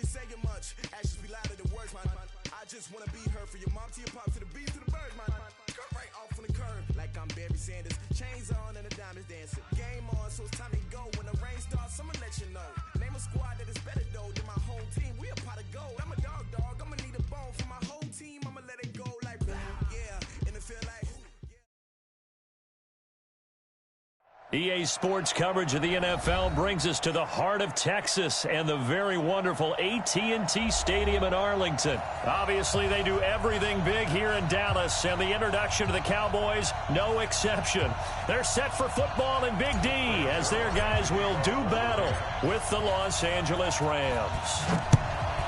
be saying much. Actions be louder than words, man. I just wanna be heard for your mom to your pop to the beat to the bird, man. Cut right off on the curb, like I'm Barry Sanders. Chains on and the diamonds dancing. Game on, so it's time to go. When the rain starts, I'ma let you know. Name a squad that is better though than my whole team. We a pot of gold. I'm a dog. I'ma need a bone for my whole team. I'ma let it go like yeah. And it feel like. EA Sports coverage of the NFL brings us to the heart of Texas and the very wonderful AT&T Stadium in Arlington. Obviously, they do everything big here in Dallas, and the introduction to the Cowboys, no exception. They're set for football in Big D as their guys will do battle with the Los Angeles Rams.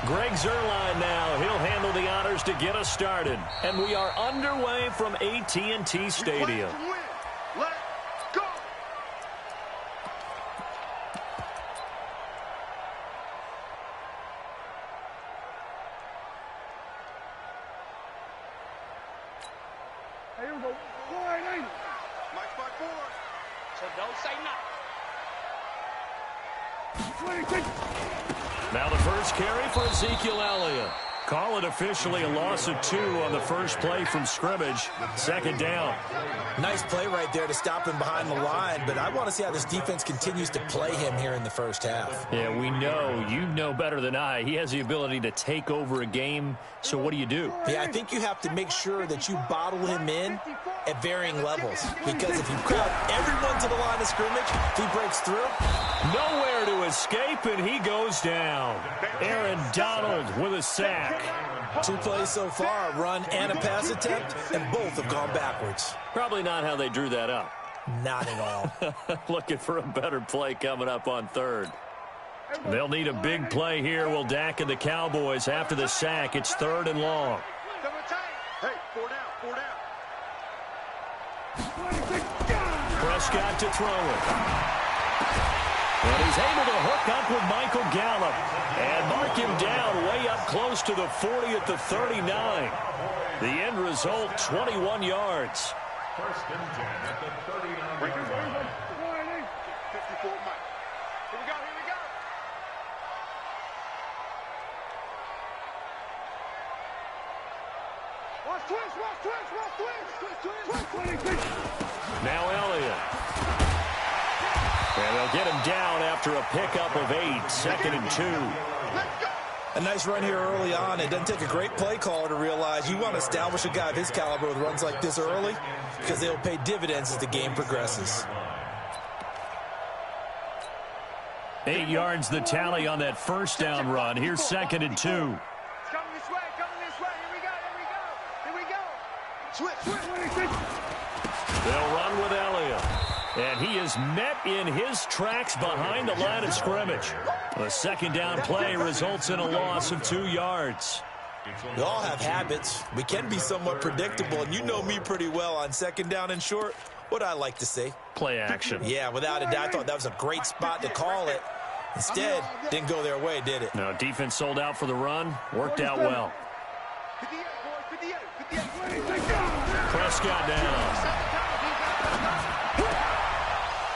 Greg Zuerlein now. He'll handle the honors to get us started. And we are underway from AT&T Stadium. Now the first carry for Ezekiel Elliott. Call it officially a loss of 2 on the first play from scrimmage. Second down. Nice play right there to stop him behind the line, but I want to see how this defense continues to play him here in the first half. Yeah, we know. You know better than I. He has the ability to take over a game, so what do you do? Yeah, I think you have to make sure that you bottle him in at varying levels, because if you crowd everyone to the line of scrimmage, if he breaks through. Nowhere to escape, and he goes down. Aaron Donald with a sack. 2 plays so far, a run and a pass attempt, and both have gone backwards. Probably not how they drew that up. Not at all. Looking for a better play coming up on third. They'll need a big play here. Will Dak and the Cowboys after the sack. It's 3rd and long. Hey, 4 down. Prescott to throw it. And he's able to hook up with Michael Gallup and mark him down way up close to the 40 at the 39. The end result, 21 yards. First and 10 at the 39-yard line. 54 Mike. Here we go. Watch twist. Now Elliott. And they'll get him down after a pickup of 8, 2nd and 2. A nice run here early on. It doesn't take a great play caller to realize you want to establish a guy of his caliber with runs like this early, because they'll pay dividends as the game progresses. 8 yards the tally on that first down run. Here's 2nd and 2. It's coming this way. Here we go. Switch. They'll run with Elliott. And he is met in his tracks behind the line of scrimmage. The second down play results in a loss of 2 yards. We all have habits. We can be somewhat predictable, and you know me pretty well on 2nd down and short. What I like to say. Play action. Yeah, without a doubt, I thought that was a great spot to call it. Instead, didn't go their way, did it? No, defense sold out for the run. Worked out well. Prescott down.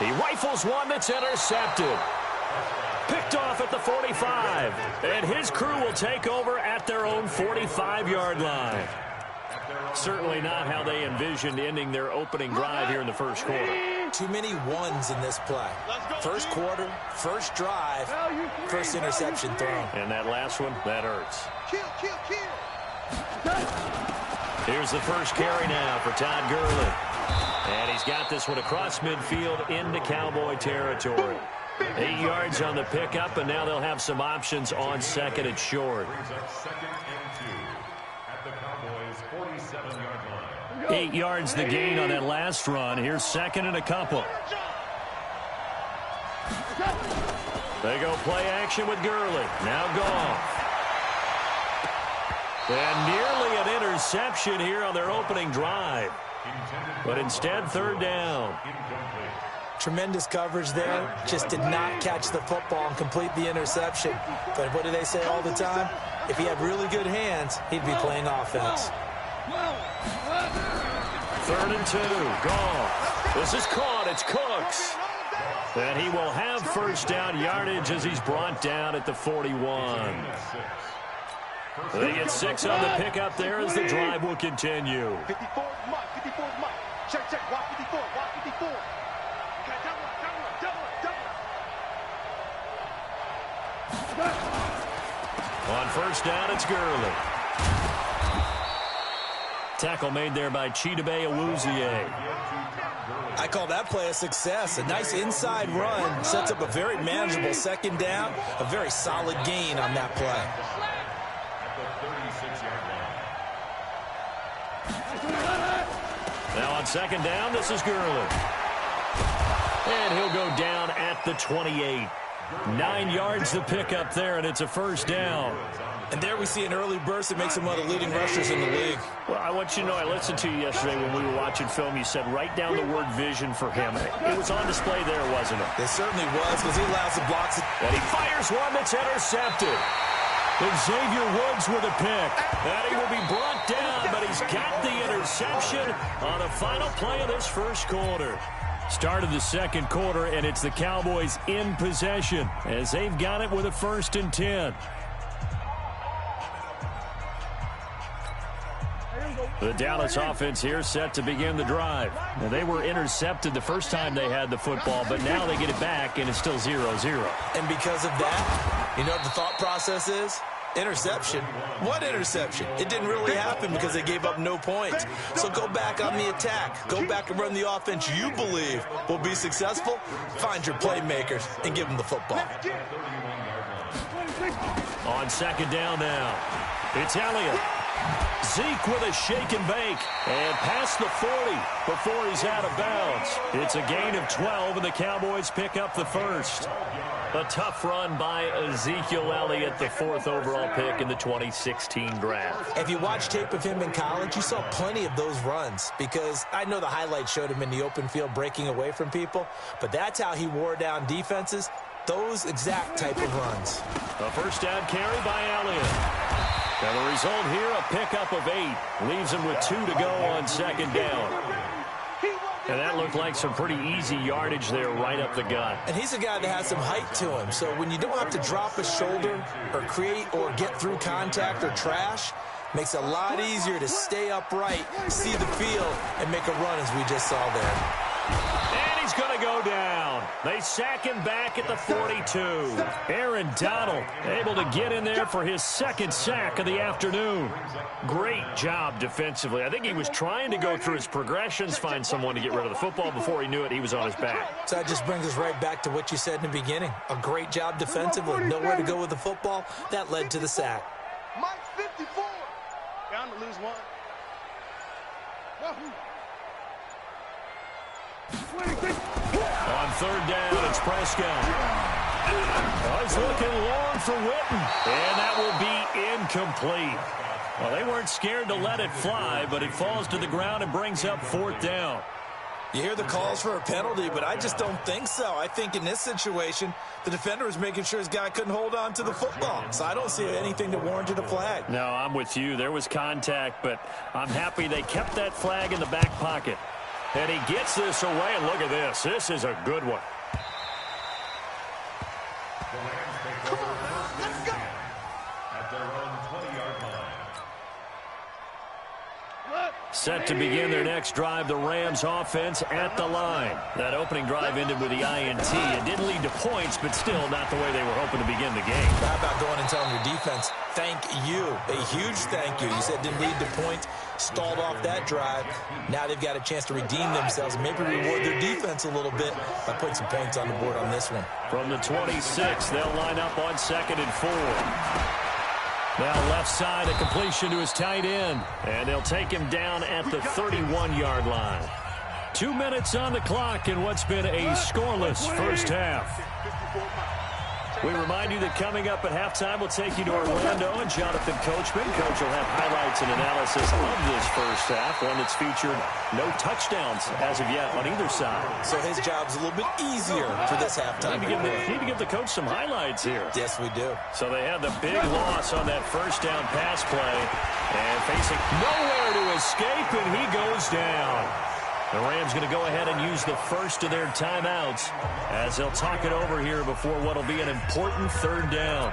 He rifles one that's intercepted. Picked off at the 45. And his crew will take over at their own 45-yard line. Certainly not how they envisioned ending their opening drive here in the first quarter. Too many ones in this play. First quarter, first drive, first interception thrown. And that last one, that hurts. Here's the first carry now for Todd Gurley. And he's got this one across midfield into Cowboy territory. 8 yards on the pickup, and now they'll have some options on 2nd and short. 8 yards the gain on that last run. Here's 2nd and a couple. They go play action with Gurley. Now Goff. And nearly an interception here on their opening drive. But instead, 3rd down. Tremendous coverage there. Just did not catch the football and complete the interception. But what do they say all the time? If he had really good hands, he'd be playing offense. 3rd and 2. Goff. This is caught. It's Cooks. And he will have first down yardage as he's brought down at the 41. They get 6 on the pickup there as the drive will continue. 54 mark, 54 mark. Check, walk 54, walk 54. Okay, double. On first down, it's Gurley. Tackle made there by Chidobe Awuzie. I call that play a success. A nice inside run sets up a very manageable second down. A very solid gain on that play. Now on second down, this is Gurley. And he'll go down at the 28. 9 yards to pick up there, and it's a first down. And there we see an early burst that makes him one of the leading rushers in the league. Well, I want you to know, I listened to you yesterday when we were watching film. You said write down the word vision for him. It was on display there, wasn't it? It certainly was, because he allows the blocks. And he fires one that's intercepted. Xavier Woods with a pick. And he will be brought down, but he's got the interception on the final play of this first quarter. Start of the second quarter, and it's the Cowboys in possession as they've got it with a 1st and 10. The Dallas offense here set to begin the drive. Now, they were intercepted the first time they had the football, but now they get it back, and it's still 0-0. And because of that, you know what the thought process is? Interception. What interception? It didn't really happen because they gave up no points. So go back on the attack. Go back and run the offense you believe will be successful. Find your playmakers and give them the football. On second down now, it's Elliott. Zeke with a shake and bake and past the 40 before he's out of bounds. It's a gain of 12, and the Cowboys pick up the first. A tough run by Ezekiel Elliott, the 4th overall pick in the 2016 draft. If you watch tape of him in college, you saw plenty of those runs, because I know the highlights showed him in the open field breaking away from people, but that's how he wore down defenses, those exact type of runs. A first down carry by Elliott. And the result here, a pickup of 8. Leaves him with 2 to go on second down. And that looked like some pretty easy yardage there right up the gut. And he's a guy that has some height to him. So when you don't have to drop a shoulder or create or get through contact or trash, makes it a lot easier to stay upright, see the field, and make a run as we just saw there. And he's going to go down. They sack him back at the 42. Aaron Donald able to get in there for his 2nd sack of the afternoon. Great job defensively. I think he was trying to go through his progressions, find someone to get rid of the football. Before he knew it, he was on his back. So that just brings us right back to what you said in the beginning. A great job defensively. Nowhere to go with the football. That led to the sack. Mike 54. Bound to lose one. On third down, it's Prescott. Oh, he's looking long for Witten, and that will be incomplete. Well, they weren't scared to let it fly, but it falls to the ground and brings up 4th down. You hear the calls for a penalty, but I just don't think so. I think in this situation, the defender was making sure his guy couldn't hold on to the football. So I don't see anything that warranted a flag. No, I'm with you. There was contact, but I'm happy they kept that flag in the back pocket. And he gets this away, and look at this. This is a good one. Come on, let's go. At their own 20-yard line. Set to begin their next drive, the Rams offense at the line. That opening drive ended with the INT. It didn't lead to points, but still not the way they were hoping to begin the game. How about going and telling your defense, thank you, a huge thank you. You said didn't lead to points, stalled off that drive. Now they've got a chance to redeem themselves, maybe reward their defense a little bit by putting some points on the board on this one. From the 26, they'll line up on 2nd and 4. Now left side, a completion to his tight end. And they'll take him down at the 31-yard line. 2 minutes on the clock in what's been a scoreless first half. We remind you that coming up at halftime, we'll take you to Orlando and Jonathan Coachman. Coach will have highlights and analysis of this first half, one that's featured no touchdowns as of yet on either side. So his job's a little bit easier for this halftime. Need to give the coach some highlights here. Yes, we do. So they had the big loss on that first down pass play. And facing nowhere to escape, and he goes down. The Rams going to go ahead and use the first of their timeouts as they'll talk it over here before what will be an important third down.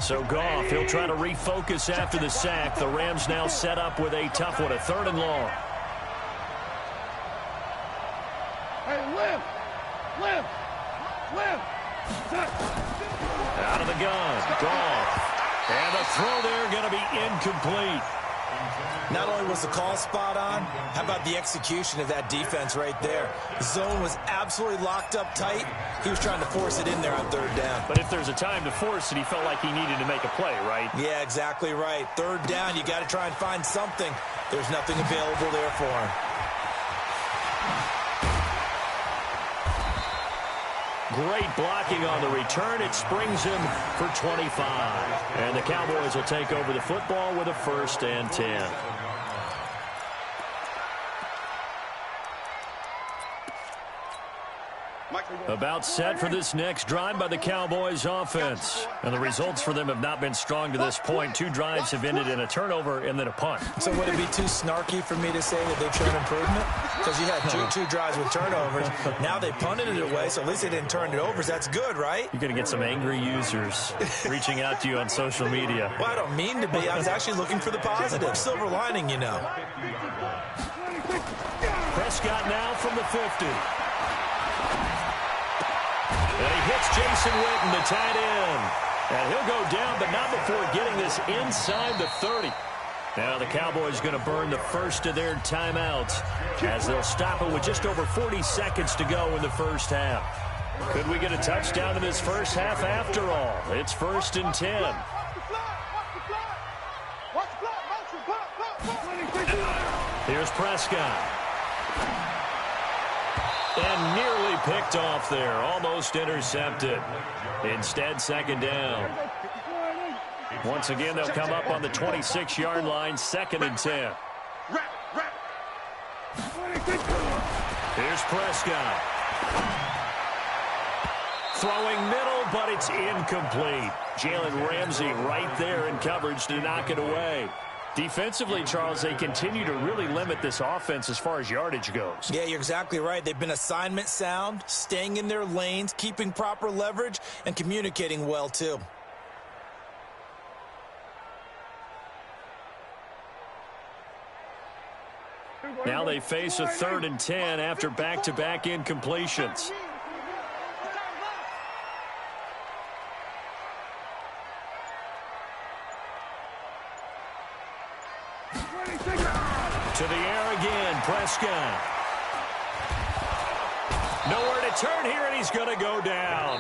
So Goff, he'll try to refocus after the sack. The Rams now set up with a tough one, a 3rd and long. Hey, Limb. Out of the gun, Goff. And the throw there going to be incomplete. Not only was the call spot on, how about the execution of that defense right there? The zone was absolutely locked up tight. He was trying to force it in there on 3rd down. But if there's a time to force it, he felt like he needed to make a play, right? Yeah, exactly right. 3rd down, you got to try and find something. There's nothing available there for him. Great blocking on the return. It springs him for 25. And the Cowboys will take over the football with a 1st and 10. About set for this next drive by the Cowboys offense. And the results for them have not been strong to this point. 2 drives have ended in a turnover and then a punt. So would it be too snarky for me to say that they've shown improvement? Because you had two drives with turnovers. Now they punted it away, so at least they didn't turn it over. That's good, right? You're going to get some angry users reaching out to you on social media. Well, I don't mean to be. I was actually looking for the positive. Silver lining, you know. Prescott now from the 50. And he hits Jason Witten, the tight end. And he'll go down, but not before getting this inside the 30. Now the Cowboys going to burn the first of their timeouts as they'll stop it with just over 40 seconds to go in the first half. Could we get a touchdown in this first half after all? It's 1st and 10. Here's Prescott. And nearly picked off there. Almost intercepted. Instead, 2nd down. Once again, they'll come up on the 26-yard line, 2nd and 10. Here's Prescott. Throwing middle, but it's incomplete. Jalen Ramsey right there in coverage to knock it away. Defensively, Charles, they continue to really limit this offense as far as yardage goes. Yeah, you're exactly right. They've been assignment sound, staying in their lanes, keeping proper leverage, and communicating well, too. Now they face a 3rd and 10 after back-to-back incompletions. To the air again, Prescott. Nowhere to turn here, and he's going to go down.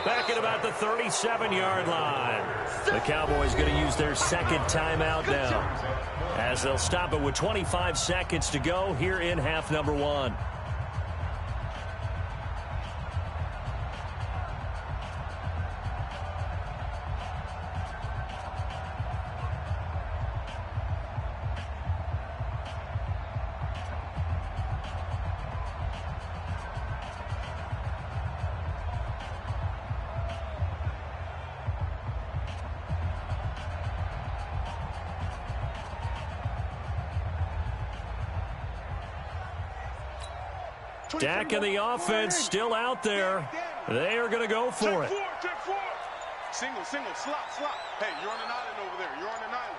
Back at about the 37-yard line. The Cowboys going to use their 2nd timeout now, as they'll stop it with 25 seconds to go here in half number 1. Dak and the offense still out there. They are going to go for it. Single, slot. Hey, you're on an island over there. You're on an island.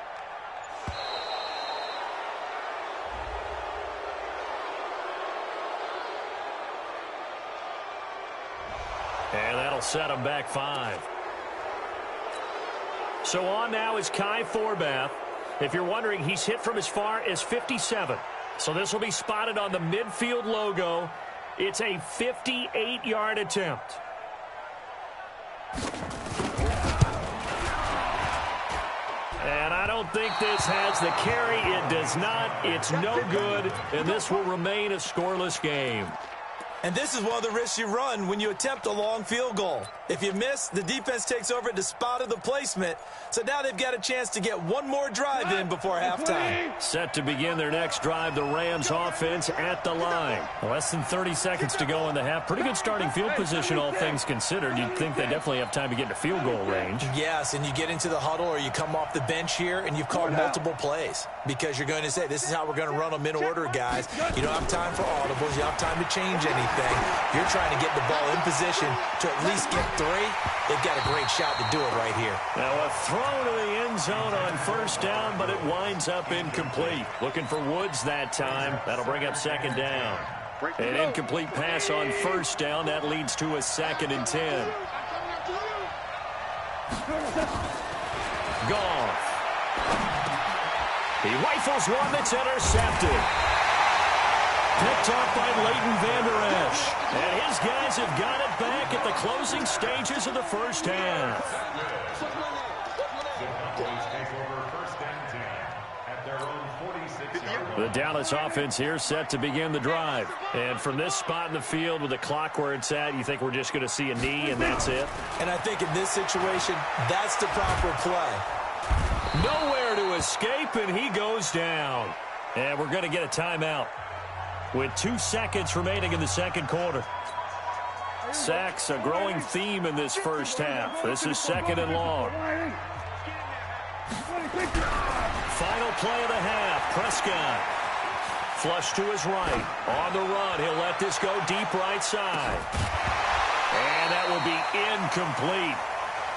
And that'll set him back 5. So on now is Kai Forbath. If you're wondering, he's hit from as far as 57. So this will be spotted on the midfield logo. It's a 58-yard attempt. And I don't think this has the carry. It does not. It's no good, and this will remain a scoreless game. And this is one of the risks you run when you attempt a long field goal. If you miss, the defense takes over at the spot of the placement. So now they've got a chance to get one more drive in before halftime. Set to begin their next drive, the Rams offense at the line. Less than 30 seconds to go in the half. Pretty good starting field position, all things considered. You'd think they definitely have time to get to field goal range. Yes, and you get into the huddle or you come off the bench here and you've called multiple plays because you're going to say, this is how we're going to run them in order, guys. You don't have time for audibles. You don't have time to change anything. You're trying to get the ball in position to at least get 3. They've got a great shot to do it right here. Now a throw to the end zone on first down, but it winds up incomplete. Looking for Woods that time. That'll bring up second down. An incomplete pass on first down. That leads to a 2nd and 10. Goff. He rifles one that's intercepted. Picked off by Leighton Vander Esch. And his guys have got it back at the closing stages of the first half. The Dallas offense here set to begin the drive. And from this spot in the field with the clock where it's at, you think we're just going to see a knee and that's it? And I think in this situation, that's the proper play. Nowhere to escape, and he goes down. And we're going to get a timeout with 2 seconds remaining in the second quarter. Sacks, a growing theme in this first half. This is 2nd and long. Final play of the half. Prescott. Flush to his right. On the run. He'll let this go deep right side. And that will be incomplete.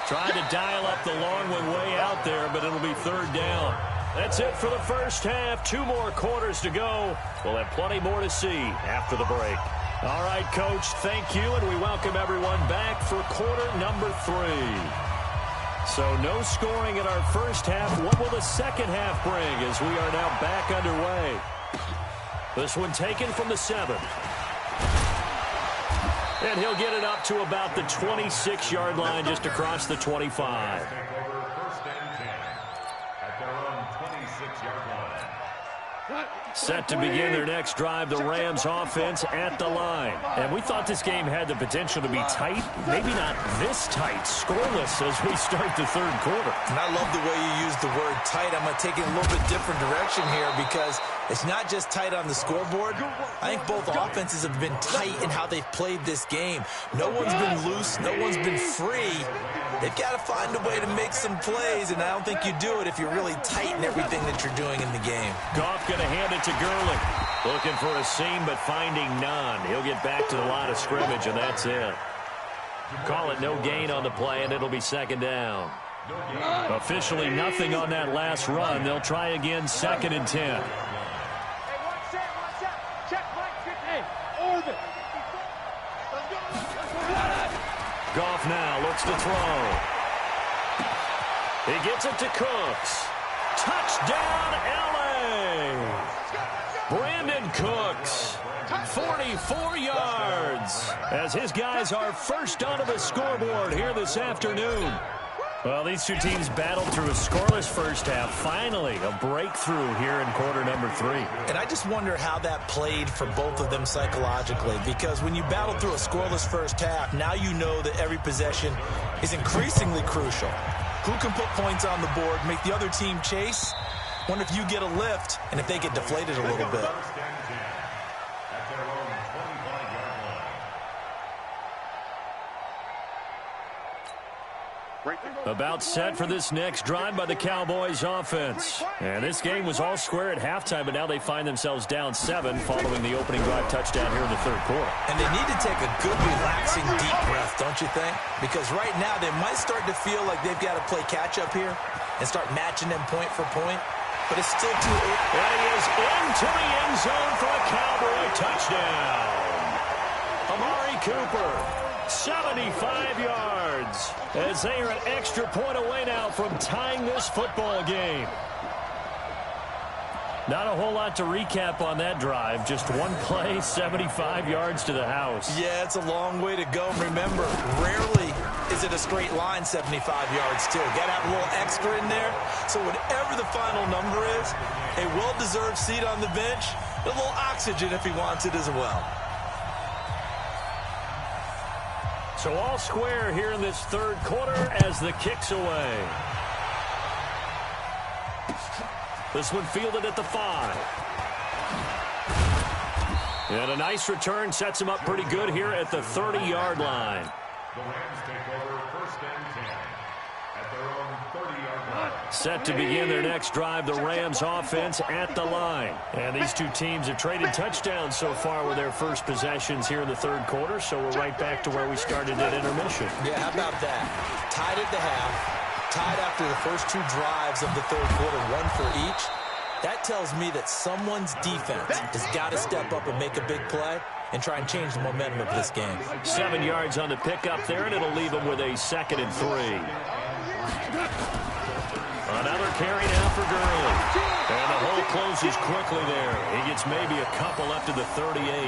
Trying to dial up the long one way out there, but it'll be 3rd down. That's it for the first half. 2 more quarters to go. We'll have plenty more to see after the break. All right, Coach, thank you, and we welcome everyone back for quarter number 3. So no scoring in our first half. What will the second half bring as we are now back underway? This one taken from the 7. And he'll get it up to about the 26-yard line, just across the 25. Set to begin their next drive, the Rams offense at the line. And we thought this game had the potential to be tight, maybe not this tight, scoreless as we start the 3rd quarter. And I love the way you use the word tight. I'm going to take it a little bit different direction here because it's not just tight on the scoreboard. I think both offenses have been tight in how they've played this game. No one's been loose. No one's been free. They've got to find a way to make some plays, and I don't think you do it if you're really tight in everything that you're doing in the game. Goff going to hand it to Gurley. Looking for a seam, but finding none. He'll get back to the line of scrimmage, and that's it. Call it no gain on the play, and it'll be 2nd down. Officially nothing on that last run. They'll try again, 2nd and 10. Goff now looks to throw. He gets it to Cooks. Touchdown, L.A. Brandon Cooks, 44 yards, as his guys are first onto the scoreboard here this afternoon. Well, these two teams battled through a scoreless first half. Finally, a breakthrough here in quarter number 3. And I just wonder how that played for both of them psychologically, because when you battle through a scoreless first half, now you know that every possession is increasingly crucial. Who can put points on the board, make the other team chase? Wonder if you get a lift and if they get deflated a little bit. About set for this next drive by the Cowboys offense. And this game was all square at halftime, but now they find themselves down 7 following the opening drive touchdown here in the 3rd quarter. And they need to take a good, relaxing, deep breath, don't you think? Because right now they might start to feel like they've got to play catch-up here and start matching them point for point. But it's still too early. And he is into the end zone for a Cowboy touchdown. Amari Cooper, 75 yards, as they are an extra point away now from tying this football game. Not a whole lot to recap on that drive. Just one play, 75 yards to the house. Yeah, it's a long way to go. Remember, rarely is it a straight line 75 yards, too. Got to have a little extra in there. So whatever the final number is, a well-deserved seat on the bench, a little oxygen if he wants it as well. So all square here in this third quarter as the kick's away. This one fielded at the 5. And a nice return sets him up pretty good here at the 30-yard line. The Rams take over first and 10 at their own 30-yard line. Set to begin their next drive, the Rams offense at the line. And these two teams have traded touchdowns so far with their first possessions here in the third quarter, so we're right back to where we started at intermission. Yeah, how about that? Tied at the half, tied after the first two drives of the third quarter, one for each. That tells me that someone's defense has got to step up and make a big play and try and change the momentum of this game. 7 yards on the pickup there, and it'll leave them with a 2nd and 3. Another carry now for Gurley. And the hole closes quickly there. He gets maybe a couple up to the 38.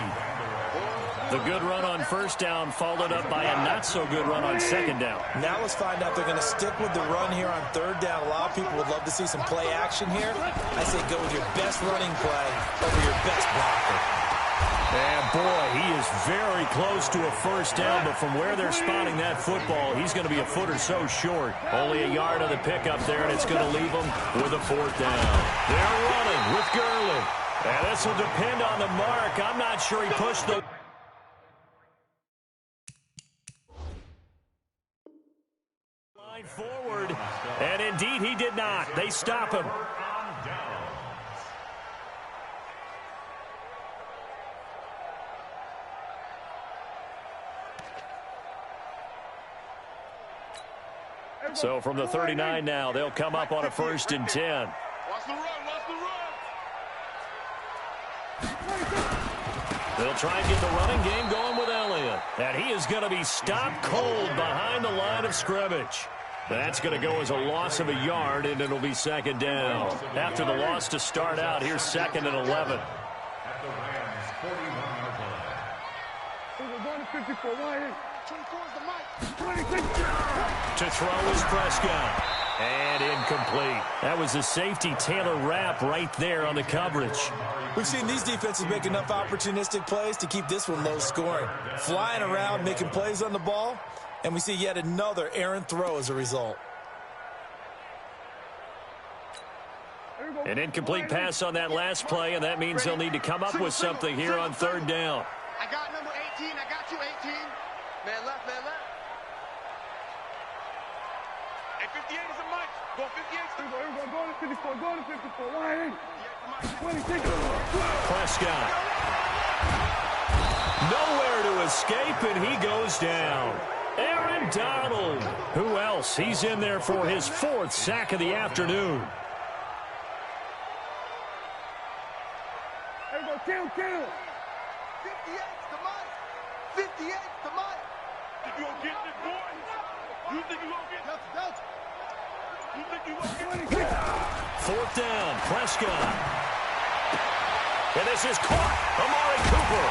The good run on first down followed up by a not-so-good run on second down. Now let's find out they're going to stick with the run here on third down. A lot of people would love to see some play action here. I say go with your best running play over your best blocker. And boy, he is very close to a first down, but from where they're spotting that football, he's going to be a foot or so short. Only a yard on the pickup there, and it's going to leave him with a 4th down. They're running with Gurley. And this will depend on the mark. I'm not sure he pushed the line forward, and indeed he did not. They stop him. So from the 39 now, they'll come up on a 1st and 10. Watch the run, watch the run. They'll try and get the running game going with Elliott. And he is going to be stopped cold behind the line of scrimmage. That's going to go as a loss of a yard, and it'll be 2nd down. After the loss to start out, here's 2nd and 11. At the Rams' 41-yard line. 54, 24 is the mic. 26. To throw is Prescott. And incomplete. That was a safety Taylor Rapp right there on the coverage. We've seen these defenses make enough opportunistic plays to keep this one low scoring. Flying around, making plays on the ball, and we see yet another errant throw as a result. An incomplete pass on that last play, and that means they'll need to come up with something here on 3rd down. I got number 18. I got you 18. Man left, man left. Hey, 58 is a mic. Go 58. Go to 54. Go to 54. 26. Prescott. Nowhere to escape, and he goes down. Aaron Donald. Who else? He's in there for his 4th sack of the afternoon. There we go. Kill. 58's the mic. 58's the mic. You gonna get this, boy? You think you gonna get this? Delta. You think you gonna get this? 4th down, Prescott. And this is caught. Amari Cooper.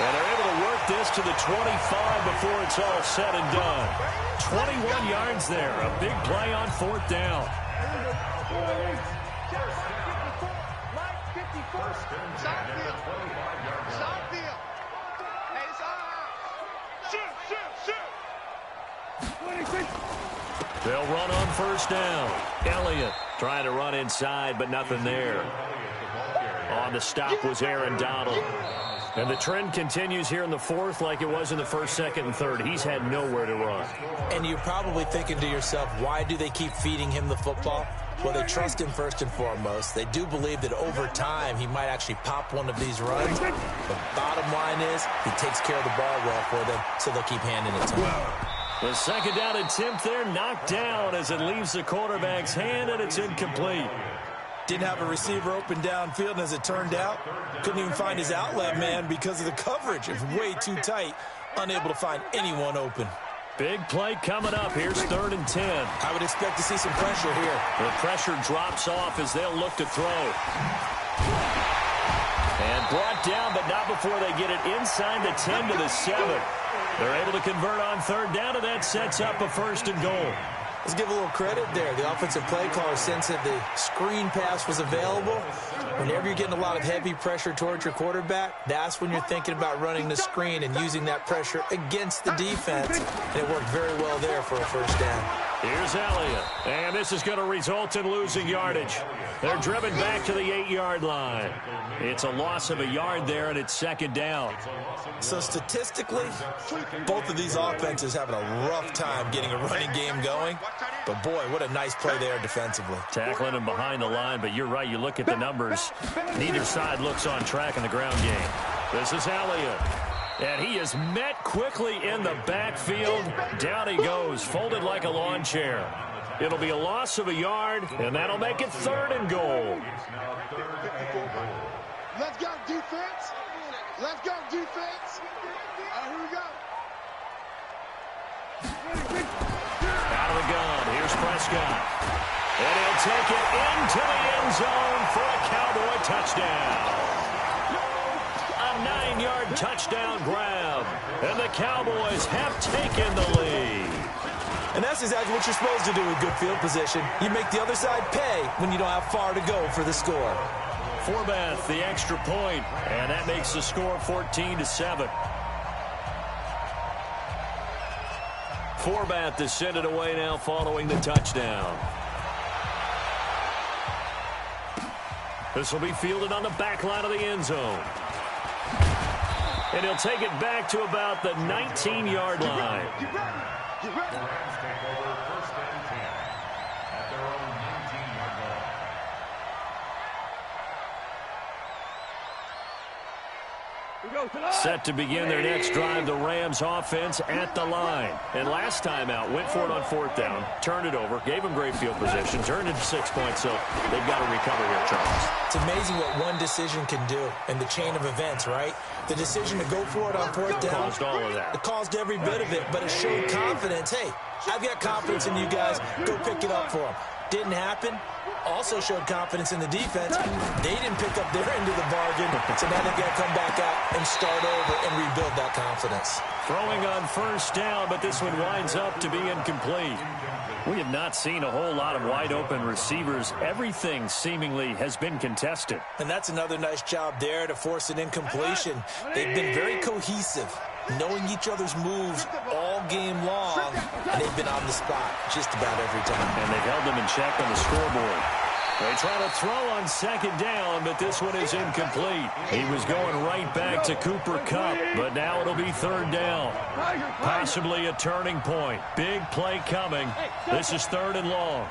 And they're able to work this to the 25 before it's all said and done. 21 yards there. A big play on 4th down. Mike, 51st. Side field. Hey, it's our house. Shoot. They'll run on 1st down. Elliott trying to run inside, but nothing there. On the stop was Aaron Donald. And the trend continues here in the 4th like it was in the 1st, 2nd, and 3rd. He's had nowhere to run. And you're probably thinking to yourself, why do they keep feeding him the football? Well, they trust him first and foremost. They do believe that over time he might actually pop one of these runs. But bottom line is he takes care of the ball well for them, so they'll keep handing it to him. The 2nd down attempt there knocked down as it leaves the quarterback's hand, and it's incomplete. Didn't have a receiver open downfield, and as it turned out, couldn't even find his outlet man because of the coverage. It was way too tight, unable to find anyone open. Big play coming up. Here's 3rd and 10. I would expect to see some pressure here. The pressure drops off as they'll look to throw. And brought down, but not before they get it inside the 10 to the 7. They're able to convert on 3rd down, and that sets up a 1st and goal. Let's give a little credit there. The offensive play caller sensed that the screen pass was available. Whenever you're getting a lot of heavy pressure towards your quarterback, that's when you're thinking about running the screen and using that pressure against the defense. And it worked very well there for a first down. Here's Elliott, and this is going to result in losing yardage. They're driven back to the 8-yard line. It's a loss of a yard there, and it's second down. So statistically, both of these offenses having a rough time getting a running game going. But, boy, what a nice play there defensively. Tackling him behind the line, but you're right. You look at the numbers. Neither side looks on track in the ground game. This is Elliott. And he is met quickly in the backfield. Down he goes, folded like a lawn chair. It'll be a loss of a yard, and that'll make it 3rd and goal. Let's go, defense. Let's go, defense. All right, here we go. Out of the gun, here's Prescott. And he'll take it into the end zone for a Cowboy touchdown. A 9-yard touchdown grab. And the Cowboys have taken the lead. And that's exactly what you're supposed to do with good field position. You make the other side pay when you don't have far to go for the score. Forbath, the extra point, and that makes the score 14-7. Forbath to send it away now following the touchdown. This will be fielded on the back line of the end zone. And he'll take it back to about the 19-yard line. Get ready. Set to begin their next drive, the Rams offense at the line. And last time out, went for it on 4th down, turned it over, gave them great field position, turned it to 6 points, so they've got to recover here, Charles. It's amazing what one decision can do in the chain of events, right? The decision to go for it on 4th down. Caused all of that. It caused every bit of it, but it showed confidence. Hey, I've got confidence in you guys. Go pick it up for them. Didn't happen. Also showed confidence in the defense. They didn't pick up their end of the bargain, so now they've got to come back out and start over and rebuild that confidence. Throwing on 1st down, but this one winds up to be incomplete. We have not seen a whole lot of wide-open receivers. Everything seemingly has been contested. And that's another nice job there to force an incompletion. They've been very cohesive, knowing each other's moves all game long, and they've been on the spot just about every time. And they've held them in check on the scoreboard. They try to throw on 2nd down, but this one is incomplete. He was going right back to Cooper Kupp, but now it'll be 3rd down. Possibly a turning point. Big play coming. This is 3rd and long.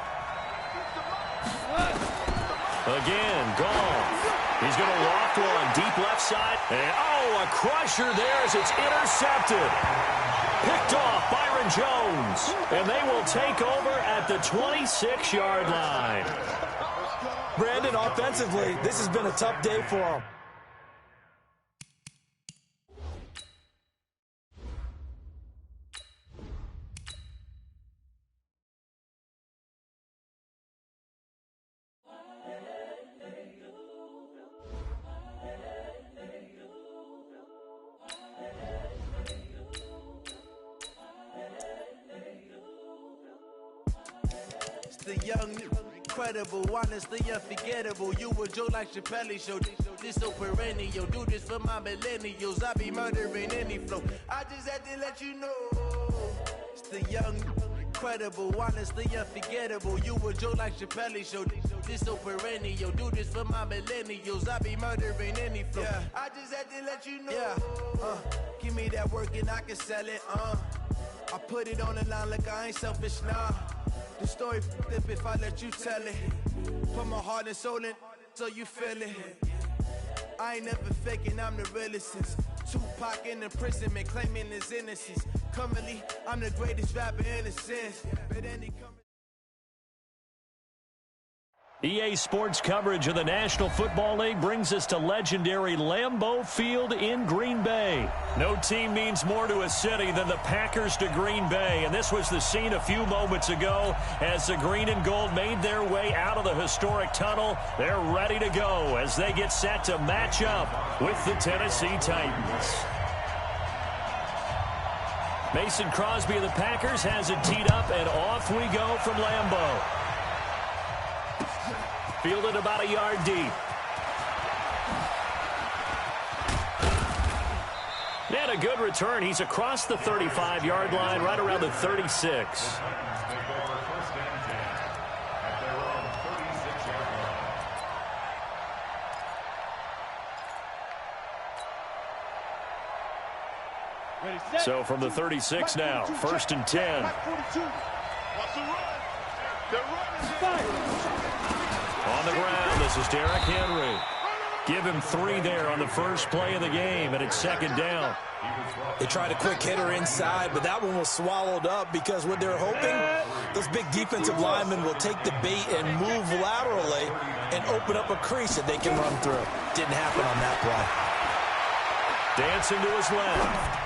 Again, Goff. He's going to loft one deep left side. And, oh, a crusher there as it's intercepted. Picked off Byron Jones. And they will take over at the 26-yard line. Brandon, offensively, this has been a tough day for him. The young, incredible, honestly unforgettable. You a joke like Chappelle Show. This so perennial. Do this for my millennials. I be murdering any flow. I just had to let you know. It's the young, incredible, honestly unforgettable. You a joke like Chappelle Show. This so perennial. Do this for my millennials. I be murdering any flow. Yeah. I just had to let you know. Yeah. Give me that work and I can sell it. I put it on the line like I ain't selfish, nah. The story flip if I let you tell it. Put my heart and soul in so you feel it. I ain't never faking, I'm the realest since Tupac in imprisonment, claiming his innocence. Currently, I'm the greatest rapper in a sense. But any EA Sports coverage of the National Football League brings us to legendary Lambeau Field in Green Bay. No team means more to a city than the Packers to Green Bay, and this was the scene a few moments ago as the green and gold made their way out of the historic tunnel. They're ready to go as they get set to match up with the Tennessee Titans. Mason Crosby of the Packers has it teed up, and off we go from Lambeau. Fielded about a yard deep. And a good return. He's across the 35-yard line, right around the 36. So from the 36 now, 1st and 10. On the ground, this is Derrick Henry. Give him 3 there on the first play of the game, and it's 2nd down. They tried a quick hitter inside, but that one was swallowed up because what they're hoping, those big defensive linemen will take the bait and move laterally and open up a crease that they can run through. Didn't happen on that play. Dancing to his left.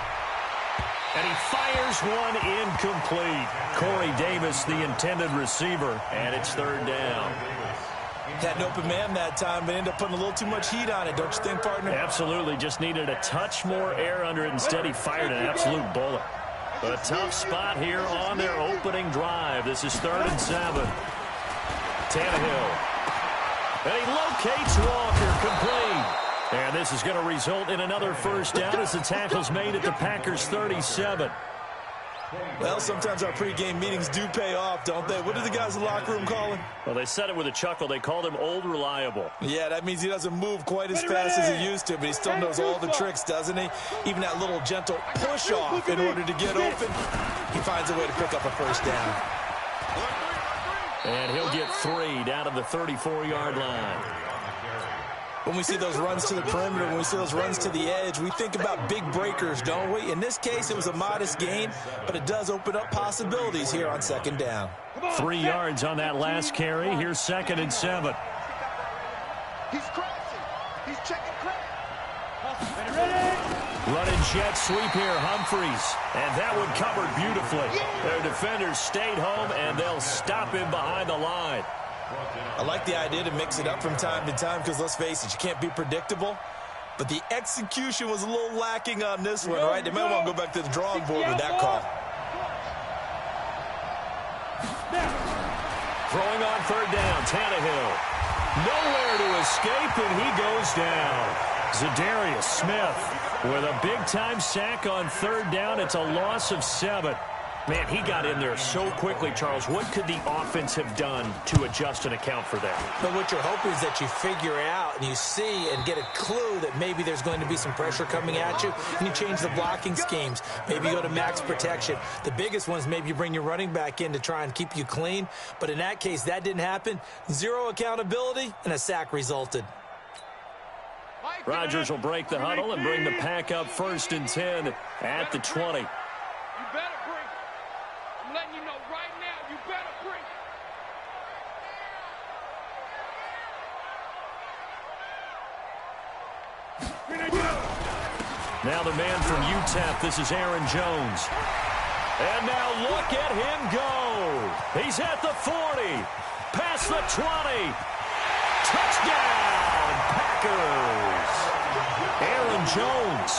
And he fires one incomplete. Corey Davis, the intended receiver, and it's 3rd down. Had an open man that time, but ended up putting a little too much heat on it, don't you think, partner? Absolutely. Just needed a touch more air under it. Instead, he fired an absolute bullet. But a tough spot here on their opening drive. This is 3rd and 7. Tannehill. And he locates Walker, complete. And this is going to result in another 1st down as the tackle's made at the Packers' 37. Well, sometimes our pregame meetings do pay off, don't they? What did the guys in the locker room call him? Well, they said it with a chuckle. They called him Old Reliable. Yeah, that means he doesn't move quite as fast as he used to, but he still knows all the tricks, doesn't he? Even that little gentle push-off in order to get open, he finds a way to pick up a 1st down. And he'll get 3 down to the 34-yard line. When we see those runs to the perimeter, when we see those runs to the edge, we think about big breakers, don't we? In this case, it was a modest gain, but it does open up possibilities here on 2nd down. 3 yards on that last carry. Here's 2nd and 7. He's crossing. He's checking crack. Running jet sweep here, Humphreys. And that one covered beautifully. Their defenders stayed home, and they'll stop him behind the line. I like the idea to mix it up from time to time because, let's face it, you can't be predictable. But the execution was a little lacking on this one, right? They might want to go back to the drawing board with that call. Throwing on 3rd down, Tannehill. Nowhere to escape, and he goes down. Zadarius Smith with a big-time sack on 3rd down. It's a loss of 7. Man, he got in there so quickly, Charles. What could the offense have done to adjust and account for that? But what you're hoping is that you figure out and you see and get a clue that maybe there's going to be some pressure coming at you, and you change the blocking schemes. Maybe you go to max protection. The biggest one is maybe you bring your running back in to try and keep you clean. But in that case, that didn't happen. 0 accountability, and a sack resulted. Rodgers will break the huddle and bring the pack up 1st and 10 at the 20. You better bring. I'm letting you know right now, you better bring. Now the man from UTEP, this is Aaron Jones. And now look at him go. He's at the 40, past the 20. Touchdown, Packers. Aaron Jones,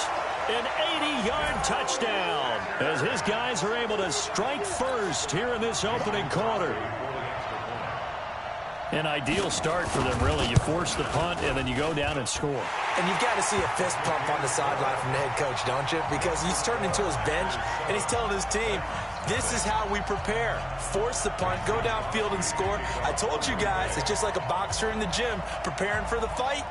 an 80-yard touchdown as his guys are able to strike first here in this opening quarter. An ideal start for them, really. You force the punt, and then you go down and score. And you've got to see a fist pump on the sideline from the head coach, don't you? Because he's turned into his bench, and he's telling his team, this is how we prepare. Force the punt, go downfield and score. I told you guys, it's just like a boxer in the gym preparing for the fight.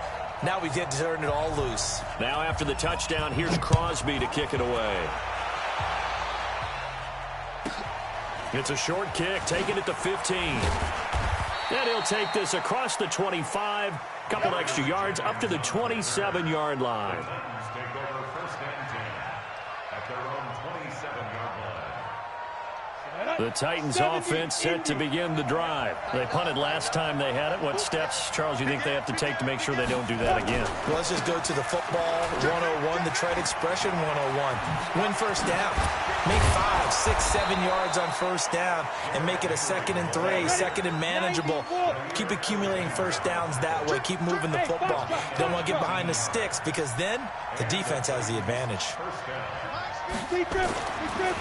Now we get to turn it all loose. Now after the touchdown, here's Crosby to kick it away. It's a short kick, taking it to 15. And he'll take this across the 25, couple extra yards, up to the 27-yard line. The Titans offense set to begin the drive. They punted last time they had it. What steps, Charles, do you think they have to take to make sure they don't do that again? Well, let's just go to the football 101, the trade expression 101. Win first down. Make 5, 6, 7 yards on first down and make it a 2nd and 3, 2nd and manageable. Keep accumulating first downs that way. Keep moving the football. Don't want to get behind the sticks because then the defense has the advantage.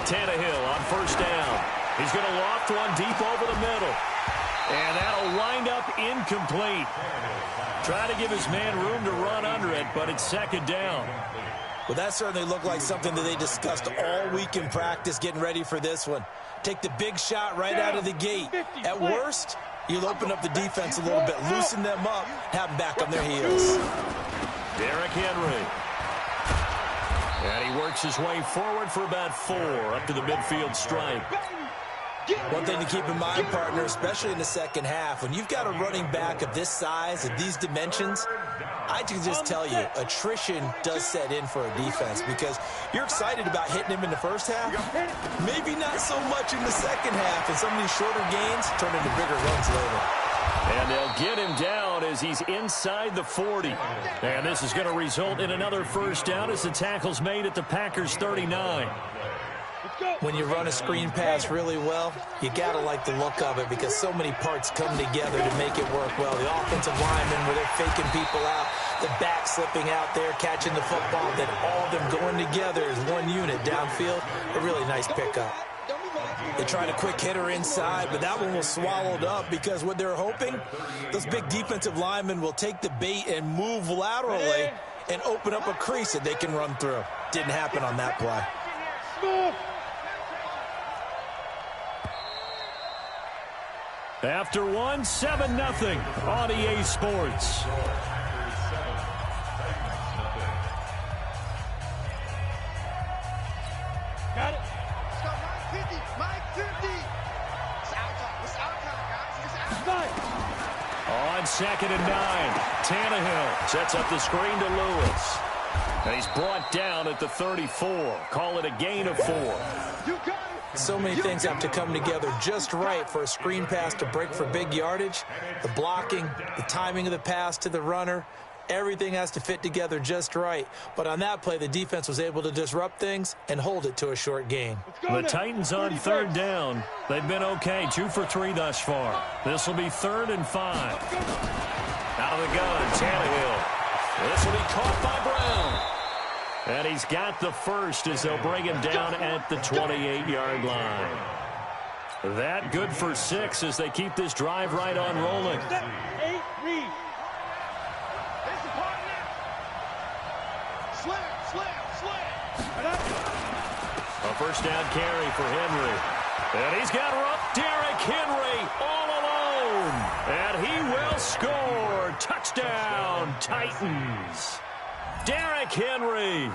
Tannehill on first down. He's going to loft one deep over the middle. And that'll wind up incomplete. Try to give his man room to run under it, but it's second down. Well, that certainly looked like something that they discussed all week in practice getting ready for this one. Take the big shot right out of the gate. At worst, you'll open up the defense a little bit, loosen them up, have them back on their heels. Derrick Henry. And he works his way forward for about 4 up to the midfield stripe. One thing to keep in mind, partner, especially in the second half, when you've got a running back of this size, of these dimensions, I can just tell you, attrition does set in for a defense because you're excited about hitting him in the first half. Maybe not so much in the second half, and some of these shorter gains turn into bigger runs later. And they'll get him down as he's inside the 40. And this is going to result in another first down as the tackle's made at the Packers' 39. When you run a screen pass really well, you got to like the look of it because so many parts come together to make it work well. The offensive linemen, where they're faking people out, the back slipping out there, catching the football, then all of them going together as one unit downfield. A really nice pickup. They tried a quick hitter inside, but that one was swallowed up because what they're hoping, those big defensive linemen will take the bait and move laterally and open up a crease that they can run through. Didn't happen on that play. After 1, 7-0 on EA Sports. Got it. Let's go, Mike 50. Mike 50. It's out time. It's out time, guys. It's out time. On 2nd and 9, Tannehill sets up the screen to Lewis. And he's brought down at the 34. Call it a gain of 4. You got it. So many things have to come together just right for a screen pass to break for big yardage. The blocking, the timing of the pass to the runner, everything has to fit together just right. But on that play, the defense was able to disrupt things and hold it to a short gain. The Titans on 3rd down. They've been okay, 2 for 3 thus far. This will be 3rd and 5. Out of the gun, Tannehill. This will be caught by Brown. And he's got the first as they'll bring him down at the 28-yard line. That good for 6 as they keep this drive right on rolling. 8, read. It's the part now. Slam. A first down carry for Henry. And he's got Derrick Henry all alone. And he will score. Touchdown, Titans. Derrick Henry,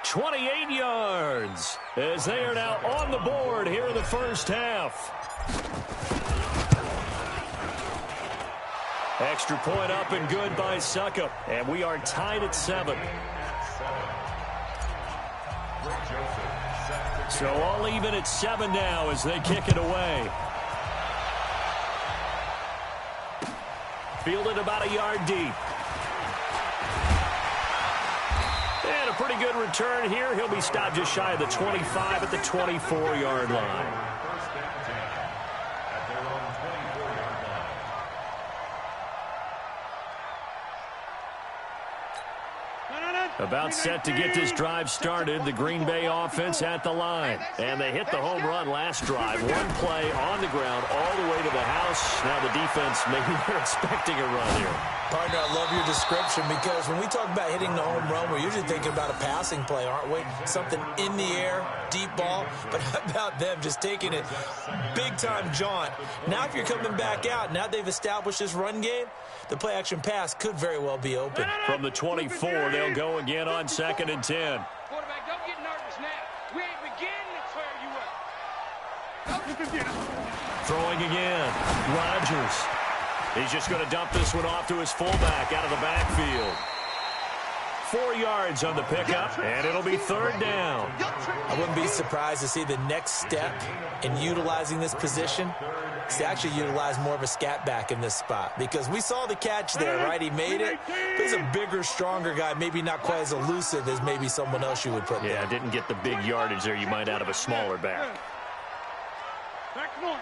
28 yards, as they are now on the board here in the first half. Extra point up and good by Suckup, and we are tied at 7. So all even at 7 now as they kick it away. Fielded about a yard deep. And a pretty good return here. He'll be stopped just shy of the 25 at the 24-yard line. About set to get this drive started, the Green Bay offense at the line. And they hit the home run last drive. One play on the ground all the way to the house. Now the defense, maybe they're expecting a run here. Partner, I love your description because when we talk about hitting the home run, we're usually thinking about a passing play, aren't we? Something in the air, deep ball. But how about them just taking it big-time jaunt? Now if you're coming back out, now they've established this run game, the play-action pass could very well be open. From the 24, they'll go again on 2nd and 10. Quarterback, don't get nervous now. We ain't beginning to clear you up. Throwing again. Rodgers. He's just going to dump this one off to his fullback out of the backfield. 4 yards on the pickup, and it'll be 3rd down. I wouldn't be surprised to see the next step in utilizing this position is to actually utilize more of a scat back in this spot. Because we saw the catch there, right? He made it. He's a bigger, stronger guy, maybe not quite as elusive as maybe someone else you would put there. Yeah, didn't get the big yardage there you might out of a smaller back. Back point.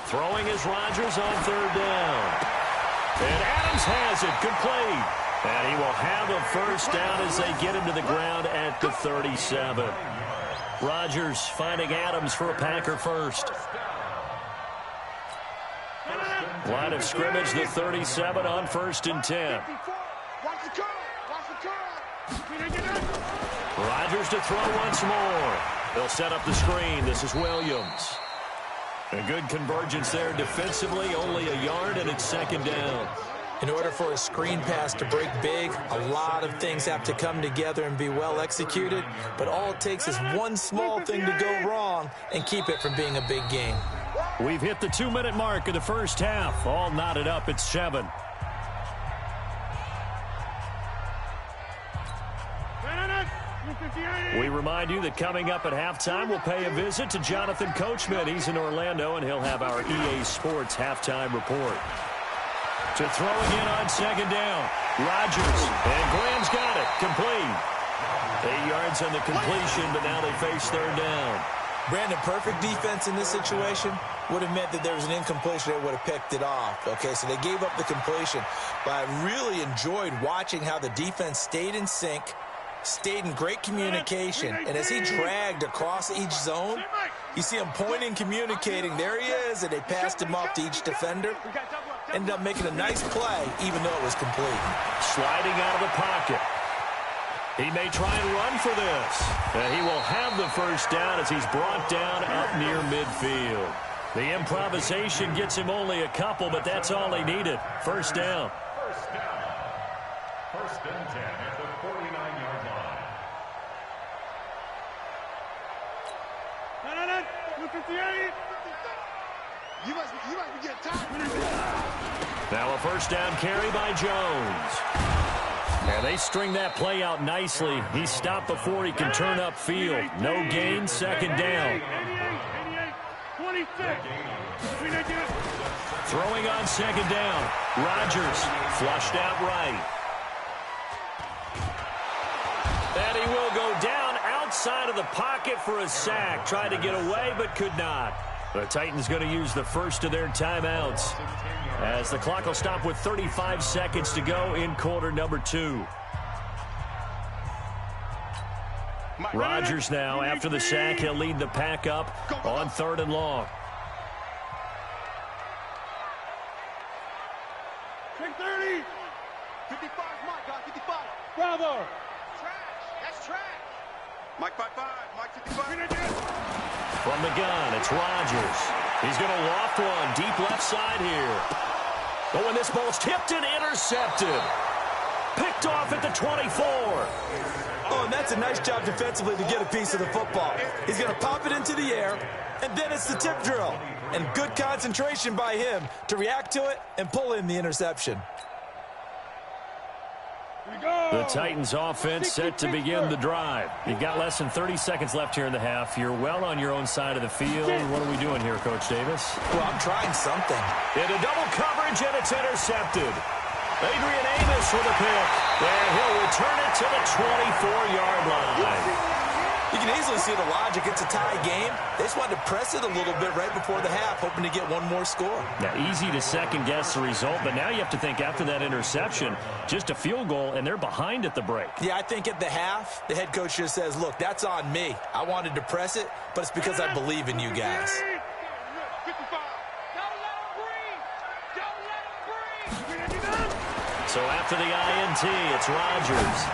Throwing is Rodgers on 3rd down. And Adams has it complete. And he will have a first down as they get him to the ground at the 37. Rodgers finding Adams for a Packer first. Line of scrimmage, the 37 on 1st and 10. Rodgers to throw once more. They'll set up the screen. This is Williams. A good convergence there defensively, only a yard, and it's 2nd down. In order for a screen pass to break big, a lot of things have to come together and be well executed, but all it takes is one small thing to go wrong and keep it from being a big game. We've hit the 2-minute mark of the first half. All knotted up at 7. We remind you that coming up at halftime, we'll pay a visit to Jonathan Coachman. He's in Orlando, and he'll have our EA Sports halftime report. To throw again on 2nd down. Rodgers, and Graham's got it. Complete. 8 yards on the completion, but now they face 3rd down. Brandon, perfect defense in this situation would have meant that there was an incompletion that would have picked it off. Okay, so they gave up the completion. But I really enjoyed watching how the defense stayed in sync, stayed in great communication, and as he dragged across each zone, you see him pointing, communicating. There he is, and they passed him off to each defender. Ended up making a nice play, even though it was complete. Sliding out of the pocket. He may try and run for this. And he will have the first down as he's brought down up near midfield. The improvisation gets him only a couple, but that's all he needed. First down. First and 10 at the 49-yard line. You must be getting tired. Now a first down carry by Jones. And they string that play out nicely. He's stopped before he can turn upfield. No gain, 2nd down. Throwing on 2nd down. Rodgers flushed out right. And he will go down outside of the pocket for a sack. Tried to get away, but could not. The Titans going to use the first of their timeouts as the clock will stop with 35 seconds to go in quarter number 2. Rodgers now, after the sack, he'll lead the pack up on 3rd and long. Take 30. 55, Mike, got 55. Bravo. Trash. That's trash. Mike 55, Mike 55. From the gun, it's Rodgers. He's going to loft one deep left side here. Oh, and this ball's tipped and intercepted. Picked off at the 24. Oh, and that's a nice job defensively to get a piece of the football. He's going to pop it into the air, and then it's the tip drill. And good concentration by him to react to it and pull in the interception. The Titans offense set to begin the drive. You've got less than 30 seconds left here in the half. You're well on your own side of the field. What are we doing here, Coach Davis? Well, I'm trying something. Into double coverage, and it's intercepted. Adrian Amos with a pick. And he'll return it to the 24-yard line. You can easily see the logic. It's a tie game. They just wanted to press it a little bit right before the half, hoping to get one more score. Now, easy to second-guess the result, but now you have to think after that interception, just a field goal, and they're behind at the break. Yeah, I think at the half, the head coach just says, look, that's on me. I wanted to press it, but it's because I believe in you guys. So after the INT, it's Rodgers.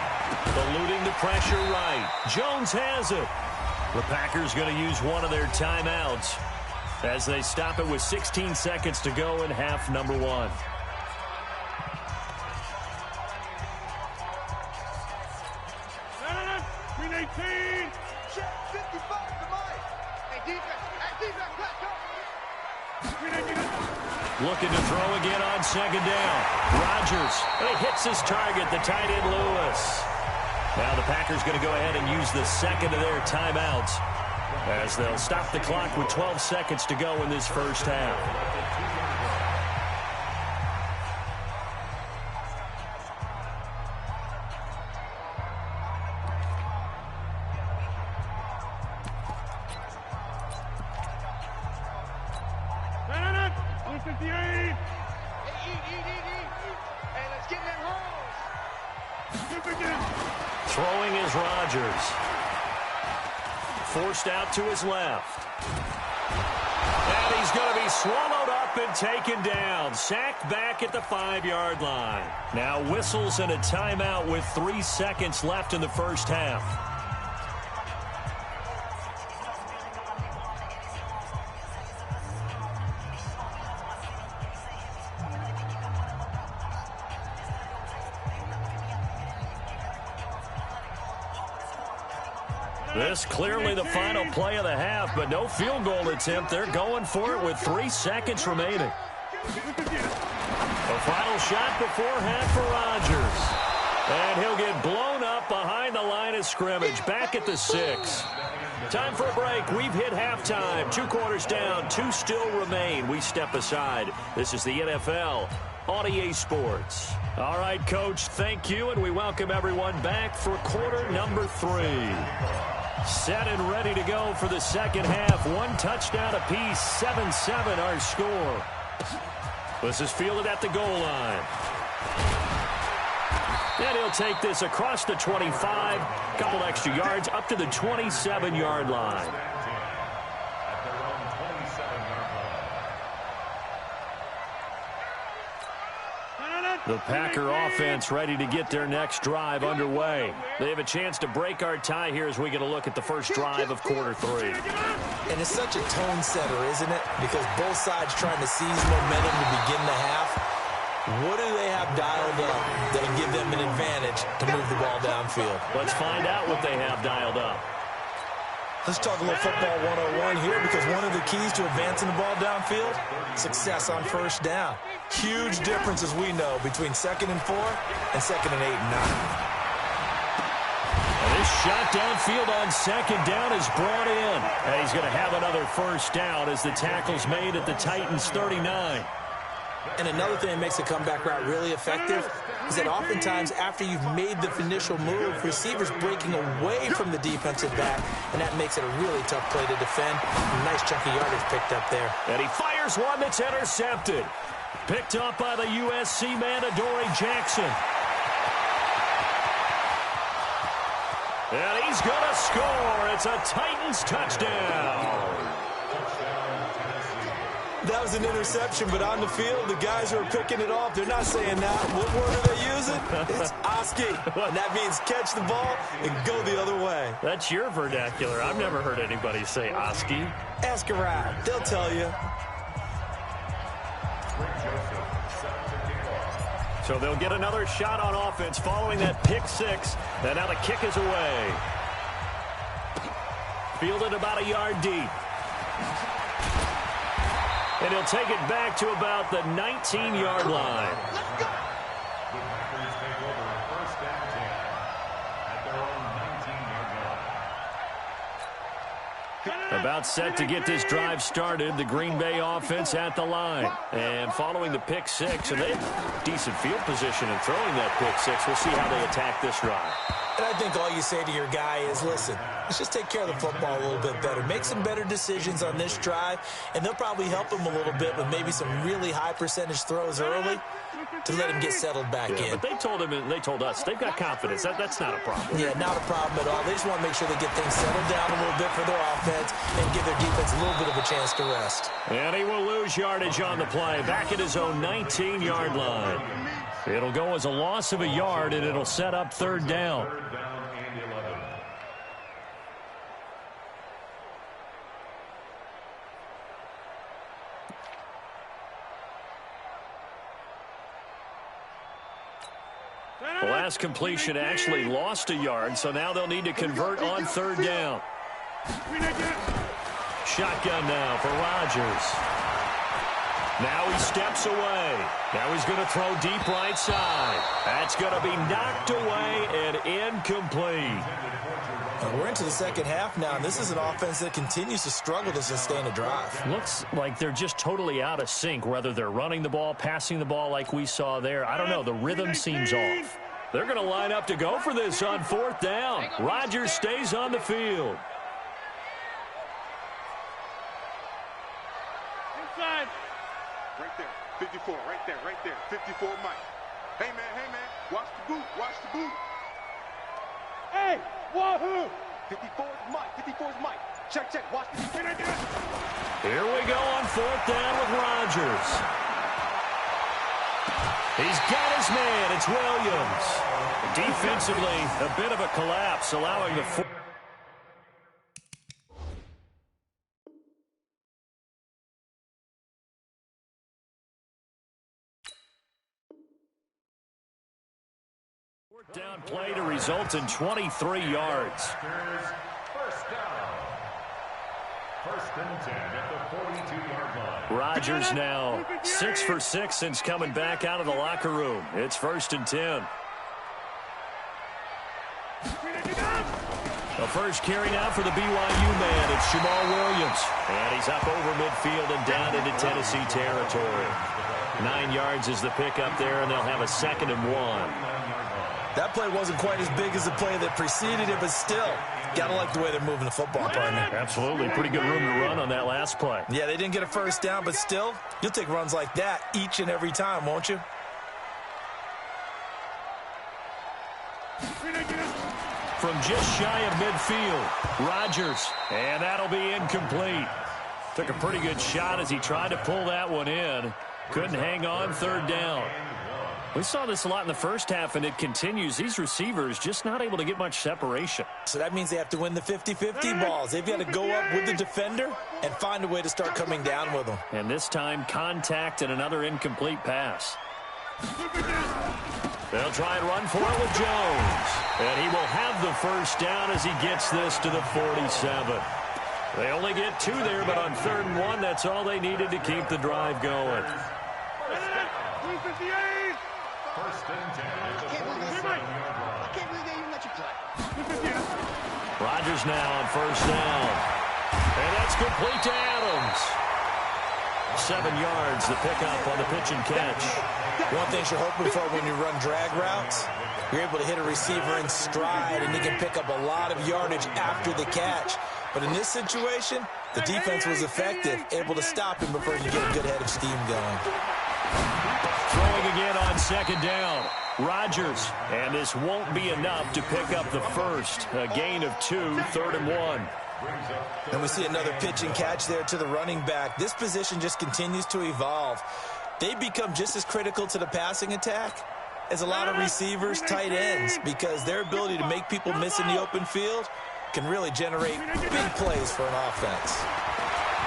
Eluding the pressure right. Jones has it. The Packers going to use one of their timeouts as they stop it with 16 seconds to go in half number 1. Looking to throw again on 2nd down. Rodgers, and he hits his target, the tight end Lewis. Now the Packers going to go ahead and use the second of their timeouts as they'll stop the clock with 12 seconds to go in this first half. Throwing is Rodgers. Forced out to his left. And he's going to be swallowed up and taken down. Sacked back at the 5-yard line. Now whistles and a timeout with 3 seconds left in the first half. This clearly the final play of the half, but no field goal attempt. They're going for it with 3 seconds remaining. The final shot before half for Rodgers. And he'll get blown up behind the line of scrimmage, back at the 6. Time for a break. We've hit halftime. 2 quarters down, 2 still remain. We step aside. This is the NFL on EA Sports. All right, Coach, thank you, and we welcome everyone back for quarter number 3. Set and ready to go for the second half. 1 touchdown apiece, 7-7 our score. This is fielded at the goal line. And he'll take this across the 25, couple extra yards, up to the 27-yard line. The Packer offense ready to get their next drive underway. They have a chance to break our tie here as we get a look at the first drive of quarter 3. And it's such a tone setter, isn't it? Because both sides trying to seize momentum to begin the half. What do they have dialed up that'll give them an advantage to move the ball downfield? Let's find out what they have dialed up. Let's talk a little football 101 here, because one of the keys to advancing the ball downfield, success on first down. Huge difference, as we know, between 2nd and 4 and 2nd and 8 and 9. And this shot downfield on 2nd down is brought in. And he's going to have another first down as the tackle's made at the Titans' 39. And another thing that makes a comeback route really effective is that oftentimes after you've made the initial move, receivers breaking away from the defensive back, and that makes it a really tough play to defend. Nice chunk of yardage picked up there. And he fires one that's intercepted. Picked up by the USC man, Adoree Jackson. And he's going to score. It's a Titans touchdown. That was an interception, but on the field, the guys who are picking it off, they're not saying that. What word are they using? It's Oski. And that means catch the ball and go the other way. That's your vernacular. I've never heard anybody say Oski. Ask around. They'll tell you. So they'll get another shot on offense following that pick 6. And now the kick is away. Fielded about a yard deep. And he'll take it back to about the 19-yard line. About set to get this drive started, the Green Bay offense at the line. And following the pick 6, and they have decent field position in throwing that pick 6. We'll see how they attack this drive. And I think all you say to your guy is, listen, let's just take care of the football a little bit better. Make some better decisions on this drive, and they'll probably help him a little bit with maybe some really high percentage throws early to let him get settled back in. But they told him, and they told us, they've got confidence. That's not a problem. Yeah, not a problem at all. They just want to make sure they get things settled down a little bit for their offense and give their defense a little bit of a chance to rest. And he will lose yardage on the play, back at his own 19-yard line. It'll go as a loss of a yard, and it'll set up 3rd down. The last completion actually lost a yard, so now they'll need to convert on 3rd down. Shotgun now for Rodgers. Now he steps away. Now he's going to throw deep right side. That's going to be knocked away and incomplete. And we're into the second half now, and this is an offense that continues to struggle to sustain a drive. Looks like they're just totally out of sync, whether they're running the ball, passing the ball like we saw there. I don't know. The rhythm seems off. They're going to line up to go for this on 4th down. Rodgers stays on the field. Inside. Right there. 54. Right there. 54, Mike. Hey, man. Watch the boot. Watch the boot. Hey, wahoo! 54's Mike. Check. Watch the boot. Here we go on 4th down with Rodgers. He's got his man. It's Williams. Defensively, a bit of a collapse, allowing the 4th down play to result in 23 yards. First down. 1st and 10 at the 42-yard line. Rodgers now 6 for 6 since coming back out of the locker room. It's 1st and 10. The first carry now for the BYU man. It's Jamal Williams. And he's up over midfield and down into Tennessee territory. 9 yards is the pickup there, and they'll have a 2nd and 1. That play wasn't quite as big as the play that preceded it, but still, gotta like the way they're moving the football, partner. Absolutely. Pretty good room to run on that last play. Yeah, they didn't get a first down, but still, you'll take runs like that each and every time, won't you? From just shy of midfield, Rodgers, and that'll be incomplete. Took a pretty good shot as he tried to pull that one in. Couldn't hang on, 3rd down. We saw this a lot in the first half, and it continues. These receivers just not able to get much separation. So that means they have to win the 50-50 balls. They've got to go up with the defender and find a way to start coming down with them. And this time, contact and another incomplete pass. They'll try and run for it with Jones. And he will have the first down as he gets this to the 47. They only get 2 there, but on 3rd and 1, that's all they needed to keep the drive going. 1st and 10 at the 47-yard line. I can't believe they even let you play. Rodgers now on 1st down. And that's complete to Adams. 7 yards, the pickup on the pitch and catch. One thing you're hoping for when you run drag routes, you're able to hit a receiver in stride, and he can pick up a lot of yardage after the catch. But in this situation, the defense was effective, able to stop him before you get a good head of steam going. Throwing again on 2nd down. Rodgers. And this won't be enough to pick up the first. A gain of 2, 3rd and 1. And we see another pitch and catch there to the running back. This position just continues to evolve. They become just as critical to the passing attack as a lot of receivers, tight ends, because their ability to make people miss in the open field can really generate big plays for an offense.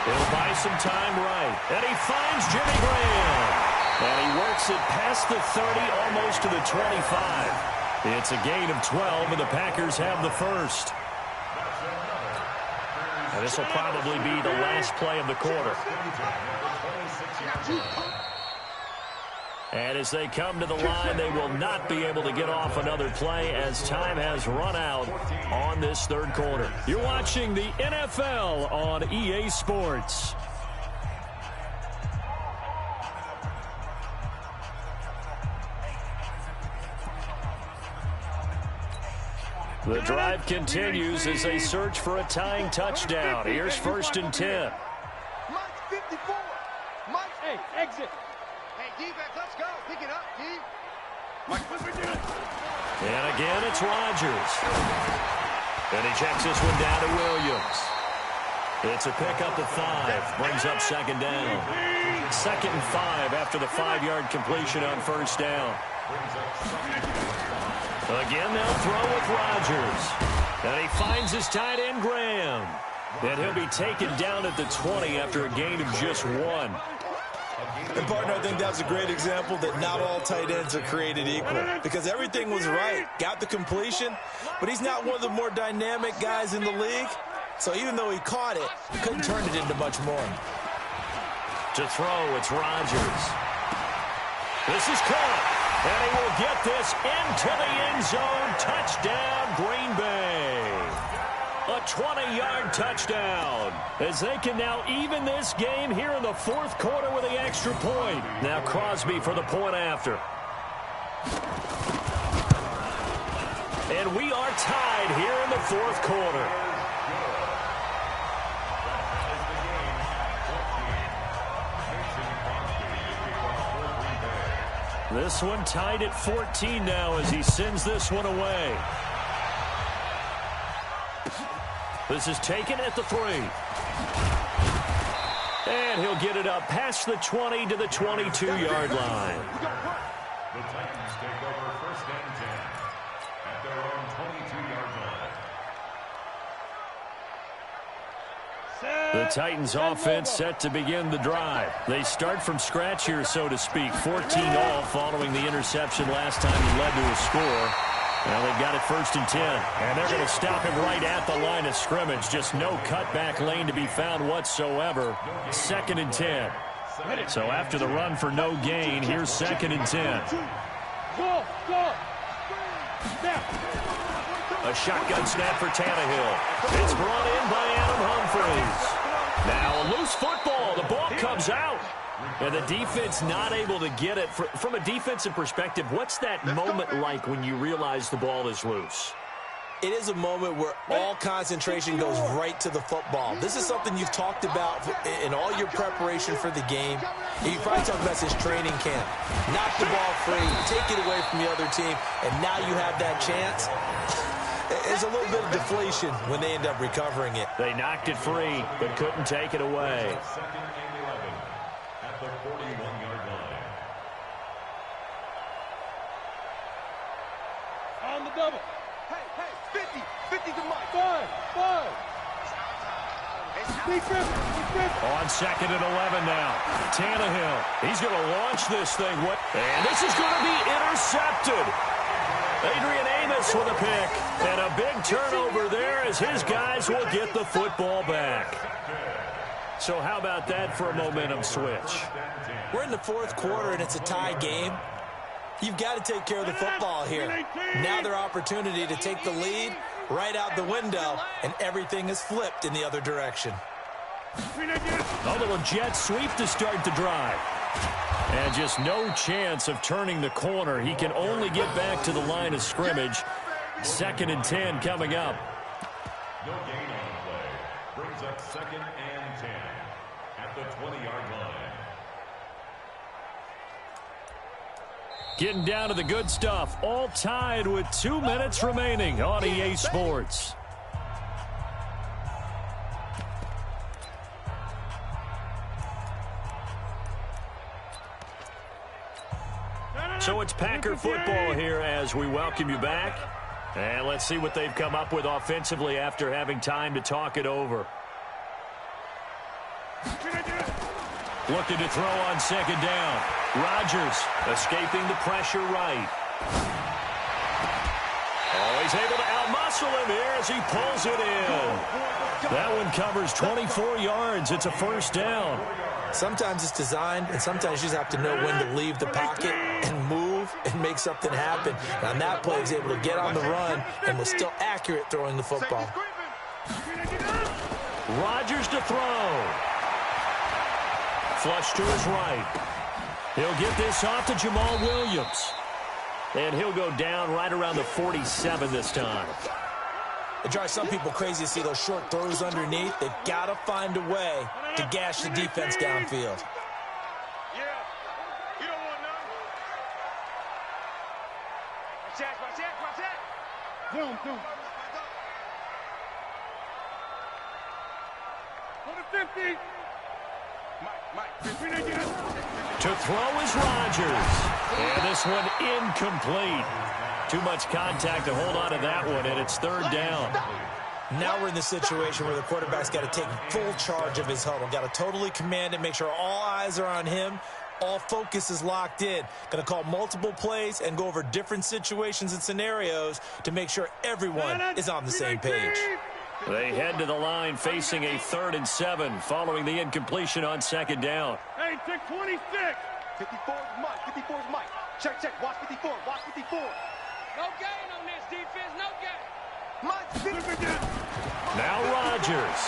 He'll buy some time right. And he finds Jimmy Graham. And he works it past the 30, almost to the 25. It's a gain of 12, and the Packers have the first. And this will probably be the last play of the quarter. And as they come to the line, they will not be able to get off another play as time has run out on this 3rd quarter. You're watching the NFL on EA Sports. The drive continues as they search for a tying touchdown. Here's 1st and 10. Mike 54. Mike. Hey, exit. Hey, defense, let's go. Pick it up, D. Mike, what we do? And again, it's Rodgers. And he checks this one down to Williams. It's a pickup of 5. Brings up 2nd down. 2nd and 5 after the 5-yard completion on 1st down. Again, they'll throw with Rodgers. And he finds his tight end, Graham. And he'll be taken down at the 20 after a gain of just 1. And, partner, I think that was a great example that not all tight ends are created equal, because everything was right. Got the completion, but he's not one of the more dynamic guys in the league. So even though he caught it, couldn't turn it into much more. To throw, it's Rodgers. This is caught. And he will get this into the end zone. Touchdown, Green Bay. A 20-yard touchdown. As they can now even this game here in the 4th quarter with the extra point. Now Crosby for the point after. And we are tied here in the 4th quarter. This one tied at 14 now as he sends this one away. This is taken at the 3. And he'll get it up past the 20 to the 22-yard line. The Titans take over 1st and 10 at their own 22-yard line. The Titans offense set to begin the drive. They start from scratch here, so to speak. 14-all following the interception last time he led to a score. Now they've got it 1st and 10. And they're going to stop him right at the line of scrimmage. Just no cutback lane to be found whatsoever. 2nd and 10. So after the run for no gain, here's 2nd and 10. A shotgun snap for Tannehill. It's brought in by Adam Humphries. Now a loose football. The ball comes out. And the defense not able to get it. From a defensive perspective, what's that moment like when you realize the ball is loose? It is a moment where all concentration goes right to the football. This is something you've talked about in all your preparation for the game. You probably talked about this training camp. Knock the ball free, take it away from the other team, and now you have that chance. There's a little bit of deflation when they end up recovering it. They knocked it free, but couldn't take it away. 2nd and 11 at the 41-yard line. On the double. Hey, 50. 50 to Mike. 5. On 2nd and 11 now. Tannehill. He's going to launch this thing. And this is going to be intercepted. Adrian Amos with a pick. And a big turnover there as his guys will get the football back. So how about that for a momentum switch? We're in the 4th quarter, and it's a tie game. You've got to take care of the football here. Now their opportunity to take the lead right out the window, and everything is flipped in the other direction. A little jet sweep to start the drive. And just no chance of turning the corner. He can only get back to the line of scrimmage. 2nd and 10 coming up. No gain on the play. Brings up 2nd and 10 at the 20-yard line. Getting down to the good stuff. All tied with 2 minutes remaining on EA Sports. So it's Packer football here as we welcome you back. And let's see what they've come up with offensively after having time to talk it over. Looking to throw on 2nd down. Rodgers escaping the pressure right. Oh, he's able to outmuscle him here as he pulls it in. That one covers 24 yards. It's a 1st down. Sometimes it's designed, and sometimes you just have to know when to leave the pocket and move and make something happen. And on that play, he's able to get on the run and was still accurate throwing the football. Rodgers to throw. Flush to his right. He'll get this off to Jamal Williams. And he'll go down right around the 47 this time. It drives some people crazy to see those short throws underneath. They've got to find a way to gash the defense downfield. Yeah. You don't want none. Watch that. Zoom. Put it 50. Mike. To throw is Rodgers. And this one incomplete. Too much contact to hold on to that one, and it's 3rd down. Now we're in the situation where the quarterback's got to take full charge of his huddle. Got to totally command it, make sure all eyes are on him. All focus is locked in. Going to call multiple plays and go over different situations and scenarios to make sure everyone is on the same page. They head to the line facing a 3rd and 7 following the incompletion on 2nd down. Hey, check 26. 54 is Mike. Check. Watch 54. No gain on this defense. No gain. Mike, 50. Now Rodgers.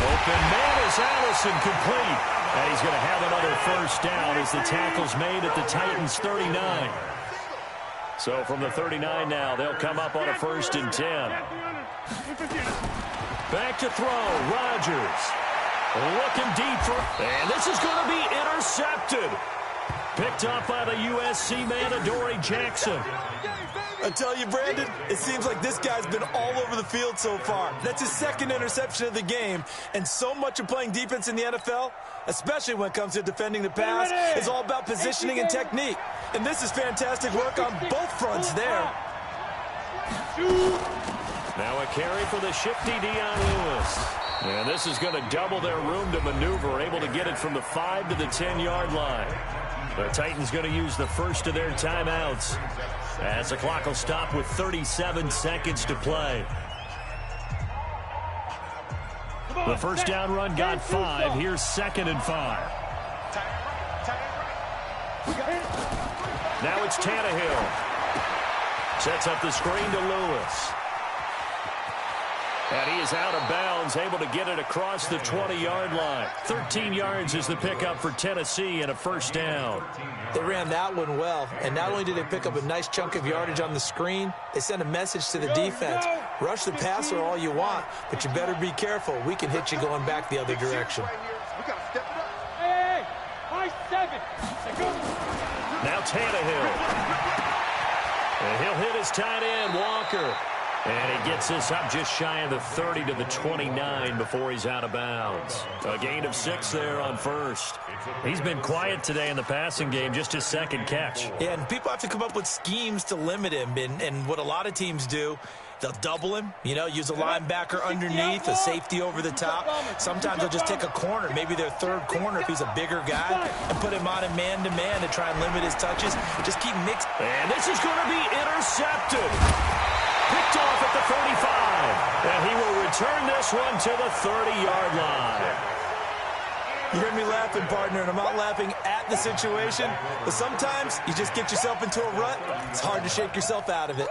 Open man is Allison, complete. And he's going to have another 1st down as the tackle's made at the Titans' 39. So from the 39 now, they'll come up on a 1st and 10. Back to throw, Rodgers. Looking deep for, and this is going to be intercepted. Picked off by the USC man, Adoree Jackson. I tell you, Brandon, it seems like this guy's been all over the field so far. That's his second interception of the game. And so much of playing defense in the NFL, especially when it comes to defending the pass, is all about positioning and technique. And this is fantastic work on both fronts there. Now a carry for the shifty Dion Lewis. And this is going to double their room to maneuver, able to get it from the 5 to the 10-yard line. The Titans going to use the first of their timeouts, as the clock will stop with 37 seconds to play. The first down run got 5. Here's 2nd and 5. Now it's Tannehill. Sets up the screen to Lewis. And he is out of bounds, able to get it across the 20-yard line. 13 yards is the pickup for Tennessee and a first down. They ran that one well, and not only did they pick up a nice chunk of yardage on the screen, they sent a message to the defense. Rush the passer all you want, but you better be careful. We can hit you going back the other direction. Now Tannehill. And he'll hit his tight end, Walker. And he gets us up just shy of the 30 to the 29 before he's out of bounds. A gain of 6 there on first. He's been quiet today in the passing game, just his second catch. Yeah, and people have to come up with schemes to limit him. And what a lot of teams do, they'll double him, use a linebacker underneath, a safety over the top. Sometimes they'll just take a corner, maybe their third corner if he's a bigger guy, and put him on a man-to-man to try and limit his touches. Just keep mixing. And this is going to be intercepted. Picked off at the 45. And he will return this one to the 30-yard line. You hear me laughing, partner, and I'm not laughing at the situation, but sometimes you just get yourself into a rut. It's hard to shake yourself out of it.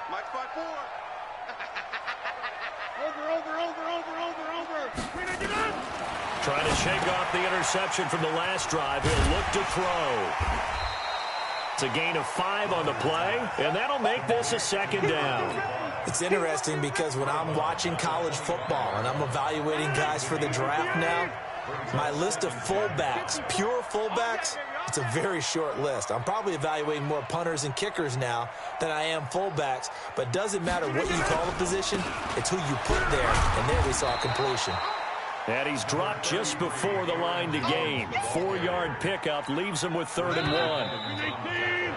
Mike 5-4. Trying to shake off the interception from the last drive. He'll look to throw. It's a gain of 5 on the play, and that'll make this a second down. It's interesting because when I'm watching college football and I'm evaluating guys for the draft now, my list of fullbacks, pure fullbacks, it's a very short list. I'm probably evaluating more punters and kickers now than I am fullbacks, but it doesn't matter what you call a position, it's who you put there, and there we saw completion. And he's dropped just before the line to gain. 4-yard pickup leaves him with 3rd and 1.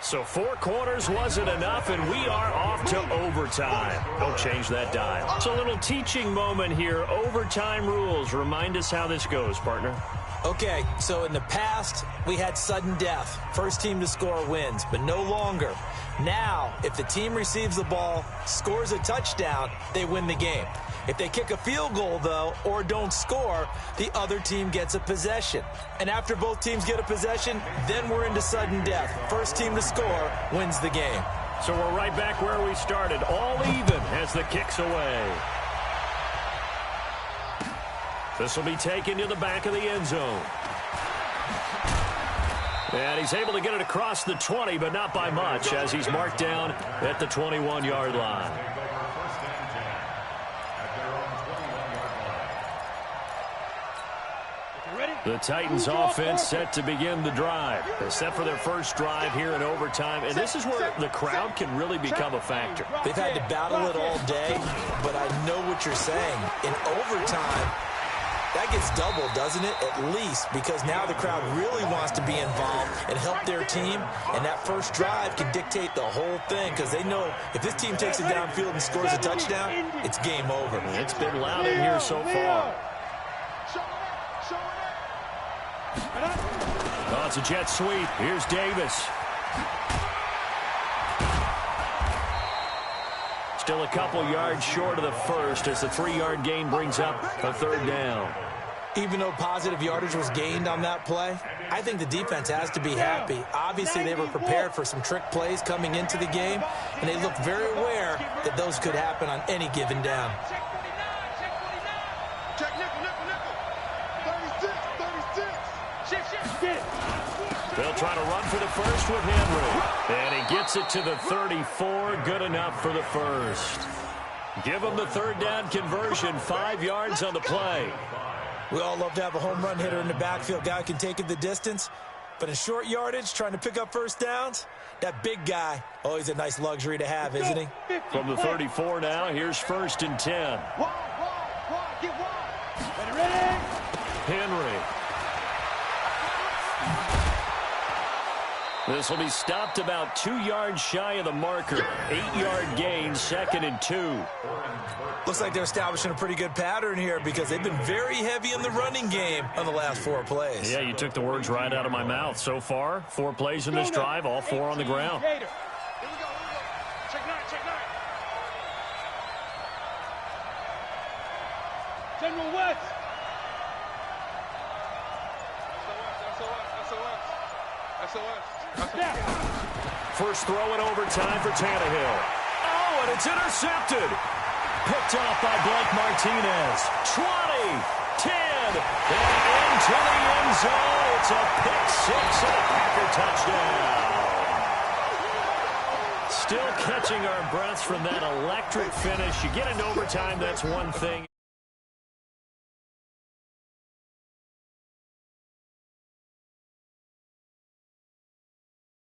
So 4 quarters wasn't enough, and we are off to overtime. Don't change that dial. It's a little teaching moment here. Overtime rules. Remind us how this goes, partner. Okay, so in the past, we had sudden death. First team to score wins, but no longer. Now, if the team receives the ball, scores a touchdown, they win the game. If they kick a field goal, though, or don't score, the other team gets a possession. And after both teams get a possession, then we're into sudden death. First team to score wins the game. So we're right back where we started, all even as the kick's away. This will be taken to the back of the end zone. And he's able to get it across the 20, but not by much, as he's marked down at the 21-yard line. The Titans offense set to begin the drive. They're set for their first drive here in overtime, and this is where the crowd can really become a factor. They've had to battle it all day, but I know what you're saying. In overtime, that gets doubled, doesn't it? At least, because now the crowd really wants to be involved and help their team, and that first drive can dictate the whole thing, because they know if this team takes it downfield and scores a touchdown, it's game over. It's been loud in here so far. Oh, it's a jet sweep. Here's Davis. Still a couple yards short of the first as the 3-yard gain brings up a 3rd down. Even though positive yardage was gained on that play, I think the defense has to be happy. Obviously, they were prepared for some trick plays coming into the game, and they looked very aware that those could happen on any given down. Check nickel. 36. They'll try to run for the first with Henry. And he gets it to the 34. Good enough for the first. Give them the third down conversion, 5 yards on the play. We all love to have a home run hitter in the backfield. Guy can take it the distance. But in short yardage, trying to pick up first downs, that big guy, always a nice luxury to have, isn't he? From the 34 now, here's 1st and 10. Henry. This will be stopped about 2 yards shy of the marker. 8-yard gain, 2nd and 2. Looks like they're establishing a pretty good pattern here because they've been very heavy in the running game on the last 4 plays. Yeah, you took the words right out of my mouth. So far, 4 plays in this drive, all 4 on the ground. Here we go. Check 9, check 9. General West. First throw in overtime for Tannehill. Oh, and it's intercepted. Picked off by Blake Martinez. 20, 10, and into the end zone. It's a pick 6 and a Packer touchdown. Still catching our breaths from that electric finish. You get into overtime, that's one thing.